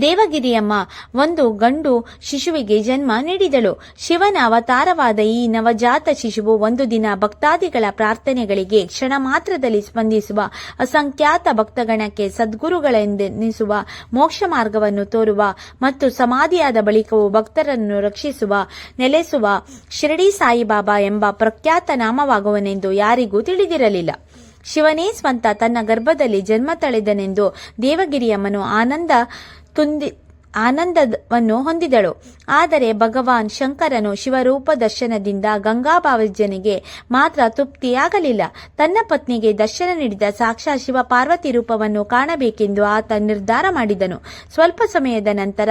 ದೇವಗಿರಿಯಮ್ಮ ಒಂದು ಗಂಡು ಶಿಶುವಿಗೆ ಜನ್ಮ ನೀಡಿದಳು. ಶಿವನ ಅವತಾರವಾದ ಈ ನವಜಾತ ಶಿಶುವು ಒಂದು ದಿನ ಭಕ್ತಾದಿಗಳ ಪ್ರಾರ್ಥನೆಗಳಿಗೆ ಕ್ಷಣ ಮಾತ್ರದಲ್ಲಿ ಸ್ಪಂದಿಸುವ, ಅಸಂಖ್ಯಾತ ಭಕ್ತಗಣಕ್ಕೆ ಸದ್ಗುರುಗಳೆಂದೆನಿಸುವ, ಮೋಕ್ಷ ಮಾರ್ಗವನ್ನು ತೋರುವ ಮತ್ತು ಸಮಾಧಿಯಾದ ಬಳಿಕವೂ ಭಕ್ತರನ್ನು ರಕ್ಷಿಸುವ, ನೆಲೆಸುವ ಶಿರಡಿ ಸಾಯಿಬಾಬಾ ಎಂಬ ಪ್ರಖ್ಯಾತ ನಾಮವಾಗುವನೆಂದು ಯಾರಿಗೂ ತಿಳಿದಿರಲಿಲ್ಲ. ಶಿವನೇ ಸ್ವಂತ ತನ್ನ ಗರ್ಭದಲ್ಲಿ ಜನ್ಮ ತಳೆದನೆಂದು ದೇವಗಿರಿಯಮ್ಮನು ಆನಂದವನ್ನು ಹೊಂದಿದಳು. ಆದರೆ ಭಗವಾನ್ ಶಂಕರನು ಶಿವರೂಪ ದರ್ಶನದಿಂದ ಗಂಗಾಭಾವಜನಿಗೆ ಮಾತ್ರ ತೃಪ್ತಿಯಾಗಲಿಲ್ಲ. ತನ್ನ ಪತ್ನಿಗೆ ದರ್ಶನ ನೀಡಿದ ಸಾಕ್ಷಾತ್ ಶಿವ ಪಾರ್ವತಿ ರೂಪವನ್ನು ಕಾಣಬೇಕೆಂದು ಆತ ನಿರ್ಧಾರ ಮಾಡಿದನು. ಸ್ವಲ್ಪ ಸಮಯದ ನಂತರ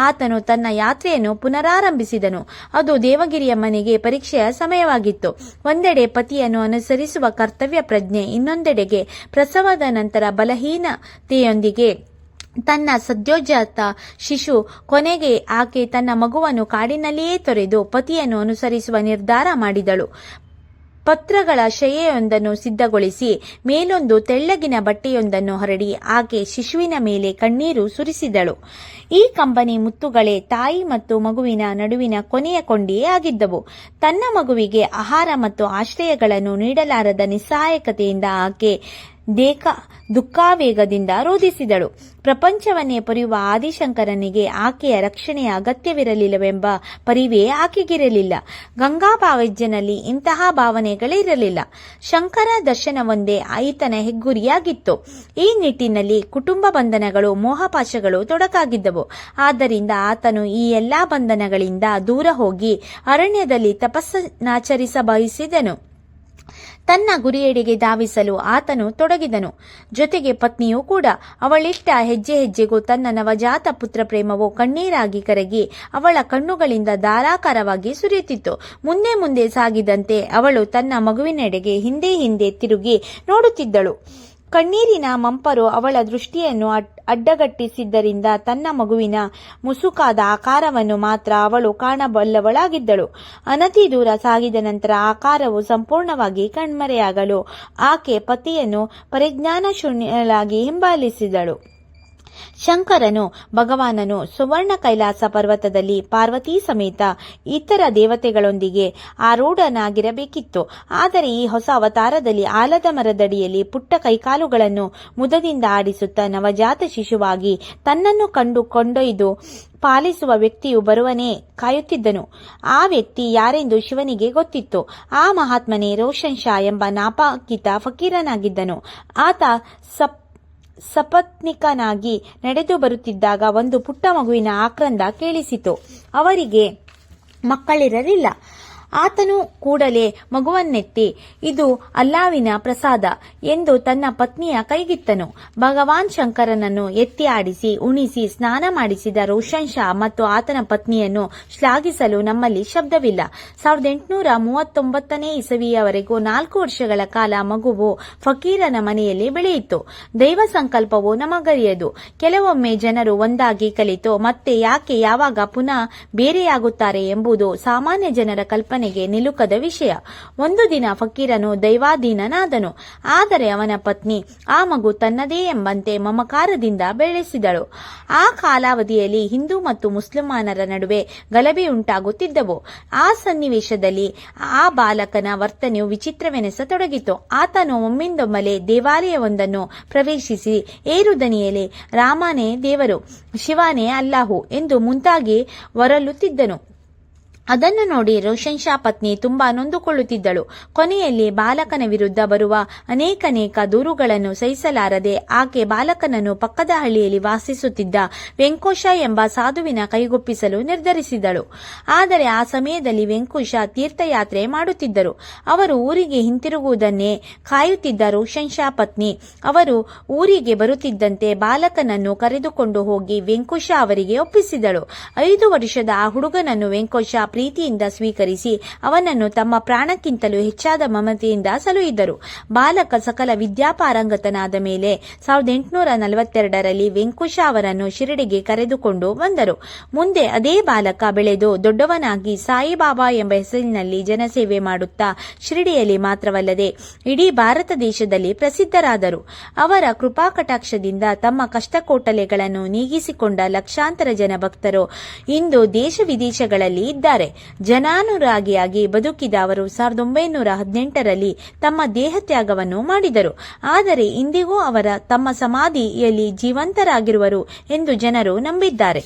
ಆತನು ತನ್ನ ಯಾತ್ರೆಯನ್ನು ಪುನರಾರಂಭಿಸಿದನು. ಅದು ದೇವಗಿರಿಯ ಮನೆಗೆ ಪರೀಕ್ಷೆಯ ಸಮಯವಾಗಿತ್ತು. ಒಂದೆಡೆ ಪತಿಯನ್ನು ಅನುಸರಿಸುವ ಕರ್ತವ್ಯ ಪ್ರಜ್ಞೆ, ಇನ್ನೊಂದೆಡೆಗೆ ಪ್ರಸವದ ನಂತರ ಬಲಹೀನತೆಯೊಂದಿಗೆ ತನ್ನ ಸದ್ಯೋಜಾತ ಶಿಶು. ಕೊನೆಗೆ ಆಕೆ ತನ್ನ ಮಗುವನ್ನು ಕಾಡಿನಲ್ಲಿಯೇ ತೊರೆದು ಪತಿಯನ್ನು ಅನುಸರಿಸುವ ನಿರ್ಧಾರ ಮಾಡಿದಳು. ಪತ್ರಗಳ ಶಯ್ಯೆಯೊಂದನ್ನು ಸಿದ್ಧಗೊಳಿಸಿ ಮೇಲೊಂದು ತೆಳ್ಳಗಿನ ಬಟ್ಟೆಯೊಂದನ್ನು ಹರಡಿ ಆಕೆ ಶಿಶುವಿನ ಮೇಲೆ ಕಣ್ಣೀರು ಸುರಿಸಿದಳು. ಈ ಕಂಬನಿ ಮುತ್ತುಗಳೇ ತಾಯಿ ಮತ್ತು ಮಗುವಿನ ನಡುವಿನ ಕೊನೆಯ ಕೊಂಡಿಯೇ ಆಗಿದ್ದವು. ತನ್ನ ಮಗುವಿಗೆ ಆಹಾರ ಮತ್ತು ಆಶ್ರಯಗಳನ್ನು ನೀಡಲಾರದ ನಿಸ್ಸಹಾಯಕತೆಯಿಂದ ಆಕೆ ದುಃಖಾವೇಗದಿಂದ ರೋಧಿಸಿದಳು. ಪ್ರಪಂಚವನ್ನೇ ಪೊರೆಯುವ ಆದಿಶಂಕರನಿಗೆ ಆಕೆಯ ರಕ್ಷಣೆಯ ಅಗತ್ಯವಿರಲಿಲ್ಲವೆಂಬ ಪರಿವೇ ಆಕೆಗಿರಲಿಲ್ಲ. ಗಂಗಾಭಾವಜ್ಜನಲ್ಲಿ ಇಂತಹ ಭಾವನೆಗಳಿರಲಿಲ್ಲ. ಶಂಕರ ದರ್ಶನವೊಂದೇ ಈತನ ಹೆಗ್ಗುರಿಯಾಗಿತ್ತು. ಈ ನಿಟ್ಟಿನಲ್ಲಿ ಕುಟುಂಬ ಬಂಧನಗಳು, ಮೋಹಪಾಶಗಳು ತೊಡಕಾಗಿದ್ದವು. ಆದ್ದರಿಂದ ಆತನು ಈ ಎಲ್ಲಾ ಬಂಧನಗಳಿಂದ ದೂರ ಹೋಗಿ ಅರಣ್ಯದಲ್ಲಿ ತಪಸ್ಸನ್ನಾಚರಿಸ ಬಯಸಿದನು. ತನ್ನ ಗುರಿಯೆಡೆಗೆ ಧಾವಿಸಲು ಆತನು ತೊಡಗಿದನು. ಜೊತೆಗೆ ಪತ್ನಿಯೂ ಕೂಡ. ಅವಳಿಟ್ಟ ಹೆಜ್ಜೆ ಹೆಜ್ಜೆಗೂ ತನ್ನ ನವಜಾತ ಪುತ್ರ ಪ್ರೇಮವು ಕಣ್ಣೀರಾಗಿ ಕರಗಿ ಅವಳ ಕಣ್ಣುಗಳಿಂದ ಧಾರಾಕಾರವಾಗಿ ಸುರಿಯುತ್ತಿತ್ತು. ಮುಂದೆ ಮುಂದೆ ಸಾಗಿದಂತೆ ಅವಳು ತನ್ನ ಮಗುವಿನೆಡೆಗೆ ಹಿಂದೆ ಹಿಂದೆ ತಿರುಗಿ ನೋಡುತ್ತಿದ್ದಳು. ಕಣ್ಣೀರಿನ ಮಂಪರು ಅವಳ ದೃಷ್ಟಿಯನ್ನು ಅಡ್ಡಗಟ್ಟಿಸಿದ್ದರಿಂದ ತನ್ನ ಮಗುವಿನ ಮುಸುಕಾದ ಆಕಾರವನ್ನು ಮಾತ್ರ ಅವಳು ಕಾಣಬಲ್ಲವಳಾಗಿದ್ದಳು. ಅನತಿ ದೂರ ಸಾಗಿದ ನಂತರ ಆಕಾರವು ಸಂಪೂರ್ಣವಾಗಿ ಕಣ್ಮರೆಯಾಗಲು ಆಕೆ ಪತಿಯನ್ನು ಪರಿಜ್ಞಾನಶೂನ್ಯಳಾಗಿ ಹಿಂಬಾಲಿಸಿದಳು. ಶಂಕರನು ಭಗವಾನನು ಸುವರ್ಣ ಕೈಲಾಸ ಪರ್ವತದಲ್ಲಿ ಪಾರ್ವತಿ ಸಮೇತ ಇತರ ದೇವತೆಗಳೊಂದಿಗೆ ಆರೂಢನಾಗಿರಬೇಕಿತ್ತು. ಆದರೆ ಈ ಹೊಸ ಅವತಾರದಲ್ಲಿ ಆಲದ ಮರದಡಿಯಲ್ಲಿ ಪುಟ್ಟ ಕೈಕಾಲುಗಳನ್ನು ಮುದದಿಂದ ಆಡಿಸುತ್ತಾ ನವಜಾತ ಶಿಶುವಾಗಿ ತನ್ನನ್ನು ಕೊಂಡೊಯ್ದು ಪಾಲಿಸುವ ವ್ಯಕ್ತಿಯು ಬರುವನೇ ಕಾಯುತ್ತಿದ್ದನು. ಆ ವ್ಯಕ್ತಿ ಯಾರೆಂದು ಶಿವನಿಗೆ ಗೊತ್ತಿತ್ತು. ಆ ಮಹಾತ್ಮನೇ ರೋಷನ್ ಶಾ ಎಂಬ ನಾಪಾಕಿತ ಫಕೀರನಾಗಿದ್ದನು. ಆತ ಸಪತ್ನಿಕನಾಗಿ ನಡೆದು ಬರುತ್ತಿದ್ದಾಗ ಒಂದು ಪುಟ್ಟ ಮಗುವಿನ ಆಕ್ರಂದ ಕೇಳಿಸಿತು. ಅವರಿಗೆ ಮಕ್ಕಳಿರಲಿಲ್ಲ. ಆತನು ಕೂಡಲೇ ಮಗುವನ್ನೆತ್ತಿ ಇದು ಅಲ್ಲಾವಿನ ಪ್ರಸಾದ ಎಂದು ತನ್ನ ಪತ್ನಿಯ ಕೈಗಿತ್ತನು. ಭಗವಾನ್ ಶಂಕರನನ್ನು ಎತ್ತಿ ಆಡಿಸಿ ಉಣಿಸಿ ಸ್ನಾನ ಮಾಡಿಸಿದ ರೋಷನ್ ಶಾ ಮತ್ತು ಆತನ ಪತ್ನಿಯನ್ನು ಶ್ಲಾಘಿಸಲು ನಮ್ಮಲ್ಲಿ ಶಬ್ದವಿಲ್ಲ. 1839 ಇಸವಿಯವರೆಗೂ 4 ವರ್ಷಗಳ ಕಾಲ ಮಗುವು ಫಕೀರನ ಮನೆಯಲ್ಲಿ ಬೆಳೆಯಿತು. ದೈವ ಸಂಕಲ್ಪವು ನಮಗರಿಯದು. ಕೆಲವೊಮ್ಮೆ ಜನರು ಒಂದಾಗಿ ಕಲಿತು ಮತ್ತೆ ಯಾಕೆ ಯಾವಾಗ ಪುನಃ ಬೇರೆಯಾಗುತ್ತಾರೆ ಎಂಬುದು ಸಾಮಾನ್ಯ ಜನರ ಕಲ್ಪನೆ ನಿಲುಕದ ವಿಷಯ. ಒಂದು ದಿನ ಫಕೀರನು ದೈವಾಧೀನನಾದನು. ಆದರೆ ಅವನ ಪತ್ನಿ ಆ ಮಗು ತನ್ನದೇ ಎಂಬಂತೆ ಮಮಕಾರದಿಂದ ಬೆಳೆಸಿದಳು. ಆ ಕಾಲಾವಧಿಯಲ್ಲಿ ಹಿಂದೂ ಮತ್ತು ಮುಸಲ್ಮಾನರ ನಡುವೆ ಗಲಭೆಯುಂಟಾಗುತ್ತಿದ್ದವು. ಆ ಸನ್ನಿವೇಶದಲ್ಲಿ ಆ ಬಾಲಕನ ವರ್ತನೆಯು ವಿಚಿತ್ರವೆನಿಸತೊಡಗಿತು. ಆತನು ಒಮ್ಮಿಂದೊಮ್ಮೆಲೆ ದೇವಾಲಯವೊಂದನ್ನು ಪ್ರವೇಶಿಸಿ ಏರುದನಿಯಲ್ಲಿ ರಾಮನೇ ದೇವರು, ಶಿವನೇ ಅಲ್ಲಾಹು ಎಂದು ಮುಂತಾಗಿ ಹೊರಳುತ್ತಿದ್ದನು. ಅದನ್ನು ನೋಡಿ ರೋಷನ್ ಶಾ ಪತ್ನಿ ತುಂಬಾ ನೊಂದುಕೊಳ್ಳುತ್ತಿದ್ದಳು. ಕೊನೆಯಲ್ಲಿ ಬಾಲಕನ ವಿರುದ್ಧ ಬರುವ ಅನೇಕ ದೂರುಗಳನ್ನು ಸಹಿಸಲಾರದೆ ಆಕೆ ಬಾಲಕನನ್ನು ಪಕ್ಕದ ಹಳ್ಳಿಯಲ್ಲಿ ವಾಸಿಸುತ್ತಿದ್ದ ವೆಂಕೋಶ ಎಂಬ ಸಾಧುವಿನ ಕೈಗೊಪ್ಪಿಸಲು ನಿರ್ಧರಿಸಿದಳು. ಆದರೆ ಆ ಸಮಯದಲ್ಲಿ ವೆಂಕೋಶ ತೀರ್ಥಯಾತ್ರೆ ಮಾಡುತ್ತಿದ್ದರು. ಅವರು ಊರಿಗೆ ಹಿಂತಿರುಗುವುದನ್ನೇ ಕಾಯುತ್ತಿದ್ದ ರೋಷನ್ ಶಾ ಪತ್ನಿ ಅವರು ಊರಿಗೆ ಬರುತ್ತಿದ್ದಂತೆ ಬಾಲಕನನ್ನು ಕರೆದುಕೊಂಡು ಹೋಗಿ ವೆಂಕೋಶ ಅವರಿಗೆ ಒಪ್ಪಿಸಿದಳು. 5 ವರ್ಷದ ಆ ಹುಡುಗನನ್ನು ವೆಂಕೋಶ ಪ್ರೀತಿಯಿಂದ ಸ್ವೀಕರಿಸಿ ಅವನನ್ನು ತಮ್ಮ ಪ್ರಾಣಕ್ಕಿಂತಲೂ ಹೆಚ್ಚಾದ ಮಮತೆಯಿಂದ ಸಲುಹಿದರು. ಬಾಲಕ ಸಕಲ ವಿದ್ಯಾಪಾರಂಗತನಾದ ಮೇಲೆ 1842ರಲ್ಲಿ ವೆಂಕೋಶ ಅವರನ್ನು ಶಿರಡಿಗೆ ಕರೆದುಕೊಂಡು ಬಂದರು. ಮುಂದೆ ಅದೇ ಬಾಲಕ ಬೆಳೆದು ದೊಡ್ಡವನಾಗಿ ಸಾಯಿಬಾಬಾ ಎಂಬ ಹೆಸರಿನಲ್ಲಿ ಜನಸೇವೆ ಮಾಡುತ್ತಾ ಶಿರಡಿಯಲ್ಲಿ ಮಾತ್ರವಲ್ಲದೆ ಇಡೀ ಭಾರತ ದೇಶದಲ್ಲಿ ಪ್ರಸಿದ್ಧರಾದರು. ಅವರ ಕೃಪಾಕಟಾಕ್ಷದಿಂದ ತಮ್ಮ ಕಷ್ಟಕೋಟಲೆಗಳನ್ನು ನೀಗಿಸಿಕೊಂಡ ಲಕ್ಷಾಂತರ ಜನ ಭಕ್ತರು ಇಂದು ದೇಶ ವಿದೇಶಗಳಲ್ಲಿ ಇದ್ದಾರೆ. ಜನಾನುರಾಗಿಯಾಗಿ ಬದುಕಿದ ಅವರು 1918ರಲ್ಲಿ ತಮ್ಮ ದೇಹತ್ಯಾಗವನ್ನು ಮಾಡಿದರು. ಆದರೆ ಇಂದಿಗೂ ಅವರ ತಮ್ಮ ಸಮಾಧಿಯಲ್ಲಿ ಜೀವಂತರಾಗಿರುವರು ಎಂದು ಜನರು ನಂಬಿದ್ದಾರೆ.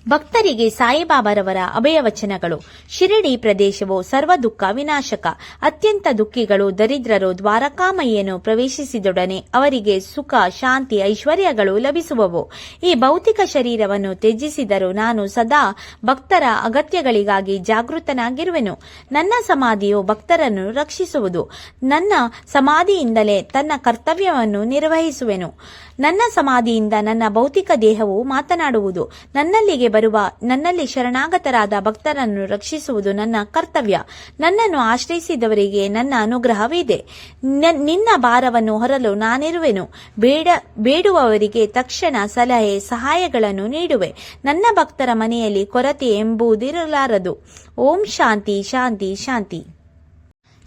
ಭಕ್ತರಿಗೆ ಸಾಯಿಬಾಬಾರವರ ಅಭಯವಚನಗಳು. ಶಿರಡಿ ಪ್ರದೇಶವು ಸರ್ವ ದುಃಖ ವಿನಾಶಕ. ಅತ್ಯಂತ ದುಃಖಿಗಳು ದರಿದ್ರರು ದ್ವಾರಕಾಮಯ್ಯನು ಪ್ರವೇಶಿಸಿದೊಡನೆ ಅವರಿಗೆ ಸುಖ ಶಾಂತಿ ಐಶ್ವರ್ಯಗಳು ಲಭಿಸುವವು. ಈ ಭೌತಿಕ ಶರೀರವನ್ನು ತ್ಯಜಿಸಿದರೂ ನಾನು ಸದಾ ಭಕ್ತರ ಅಗತ್ಯಗಳಿಗಾಗಿ ಜಾಗೃತನಾಗಿರುವೆನು. ನನ್ನ ಸಮಾಧಿಯು ಭಕ್ತರನ್ನು ರಕ್ಷಿಸುವುದು. ನನ್ನ ಸಮಾಧಿಯಿಂದಲೇ ತನ್ನ ಕರ್ತವ್ಯವನ್ನು ನಿರ್ವಹಿಸುವೆನು. ನನ್ನ ಸಮಾಧಿಯಿಂದ ನನ್ನ ಭೌತಿಕ ದೇಹವು ಮಾತನಾಡುವುದು. ನನ್ನಲ್ಲಿ ಶರಣಾಗತರಾದ ಭಕ್ತರನ್ನು ರಕ್ಷಿಸುವುದು ನನ್ನ ಕರ್ತವ್ಯ. ನನ್ನನ್ನು ಆಶ್ರಯಿಸಿದವರಿಗೆ ನನ್ನ ಅನುಗ್ರಹವಿದೆ. ನಿನ್ನ ಭಾರವನ್ನು ಹೊರಲು ನಾನಿರುವೆನು. ಬೇಡುವವರಿಗೆ ತಕ್ಷಣ ಸಲಹೆ ಸಹಾಯಗಳನ್ನು ನೀಡುವೆ. ನನ್ನ ಭಕ್ತರ ಮನೆಯಲ್ಲಿ ಕೊರತೆ ಎಂಬುದಿರಲಾರದು. ಓಂ ಶಾಂತಿ ಶಾಂತಿ ಶಾಂತಿ.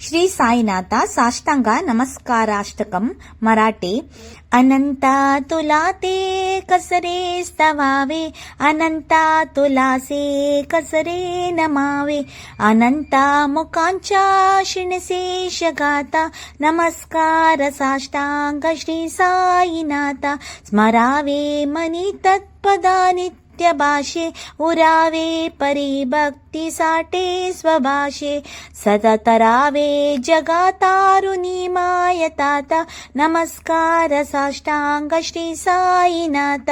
श्री साईनाथ साष्टांग नमस्काराष्टकम मराठी. अनंता तुला ते कसरे स्तवावे, अनंता तुला से कसरे नमावे, अनंता मुखांच्या शिणशेष गाता नमस्कार साष्टांग श्री साईनाथ. स्मरावे मनी तत्पदानि भाषे उरावे परिभक्ती साठे स्वभाषे सततरावे जगातारुणी मायताता नमस्कार साष्टांग श्री साईनाथ.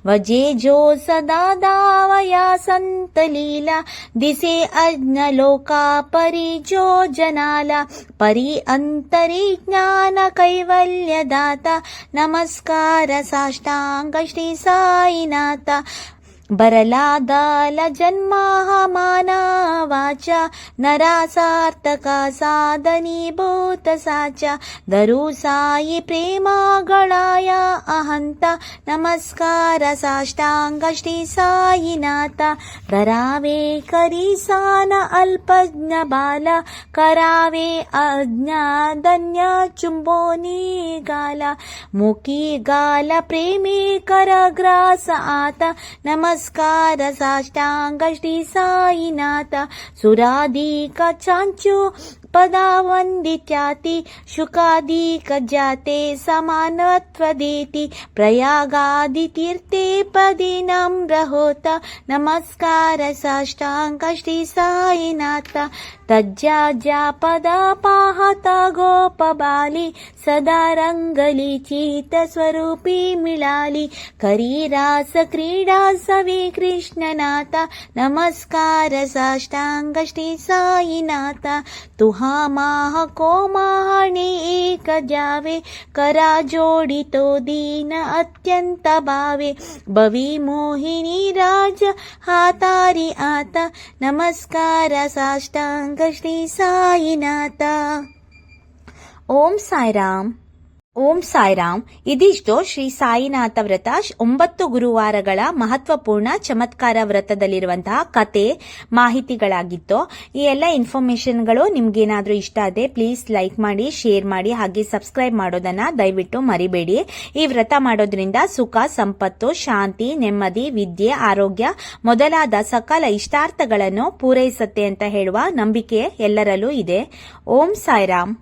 वजे जो सदा दावया संत लीला दिसे अज्ञ लोका परी जो जनाला परी अंतरी ज्ञान कैवल्य दाता नमस्कार साष्टांग श्री साईनाथ. बरलादाल जन्माह मानवाचा नरा सार्थका साधनीभूत साचा धरू साई प्रेमा गळाया अहंता नमस्कार साष्टांग श्री साईनाथ. धरावे करीसान अल्पज्ञ बाला करावे अज्ञाधन्य चुंबोनी गाला मुखी गाला प्रेमी करग्रास आता नमस्कार साष्टांग श्री साईनाथ. सुराधिक चांचू पदा वंदित्याति शुकाधिक जाते समानत्व देति प्रयागादि तीर्थे पदी नम्र होता नमस्कार साष्टांग श्री साईनाथ. तज्जा ज्या पदा पाहता गोप बाली सदा रंगली चित स्वरूपी मिळाली करी रास क्रीडा सवी कृष्णनाथ नमस्कार साष्टांग श्री साईनाथ. तुहा माह को माहणे एक जावे करा जोडितो दीन अत्यंत भावे भवी मोहिनी राज हातारी आता नमस्कार साष्टांग श्री साईनाथ. ಓಂ ಸಾಯಿರಾಮ್. ಓಂ ಸಾಯಿರಾಮ್. ಇದಿಷ್ಟು ಶ್ರೀ ಸಾಯಿನಾಥ ವ್ರತ 9 ಗುರುವಾರಗಳ ಮಹತ್ವಪೂರ್ಣ ಚಮತ್ಕಾರ ವ್ರತದಲ್ಲಿರುವಂತಹ ಕತೆ ಮಾಹಿತಿಗಳಾಗಿತ್ತು. ಈ ಎಲ್ಲ ಇನ್ಫಾರ್ಮೇಶನ್ಗಳು ನಿಮ್ಗೇನಾದ್ರೂ ಇಷ್ಟ ಆದ್ರೆ ಪ್ಲೀಸ್ ಲೈಕ್ ಮಾಡಿ, ಶೇರ್ ಮಾಡಿ, ಹಾಗೆ ಸಬ್ಸ್ಕ್ರೈಬ್ ಮಾಡೋದನ್ನ ದಯವಿಟ್ಟು ಮರಿಬೇಡಿ. ಈ ವ್ರತ ಮಾಡೋದ್ರಿಂದ ಸುಖ, ಸಂಪತ್ತು, ಶಾಂತಿ, ನೆಮ್ಮದಿ, ವಿದ್ಯೆ, ಆರೋಗ್ಯ ಮೊದಲಾದ ಸಕಲ ಇಷ್ಟಾರ್ಥಗಳನ್ನು ಪೂರೈಸುತ್ತೆ ಅಂತ ಹೇಳುವ ನಂಬಿಕೆ ಎಲ್ಲರಲ್ಲೂ ಇದೆ. ಓಂ ಸಾಯಿರಾಮ್.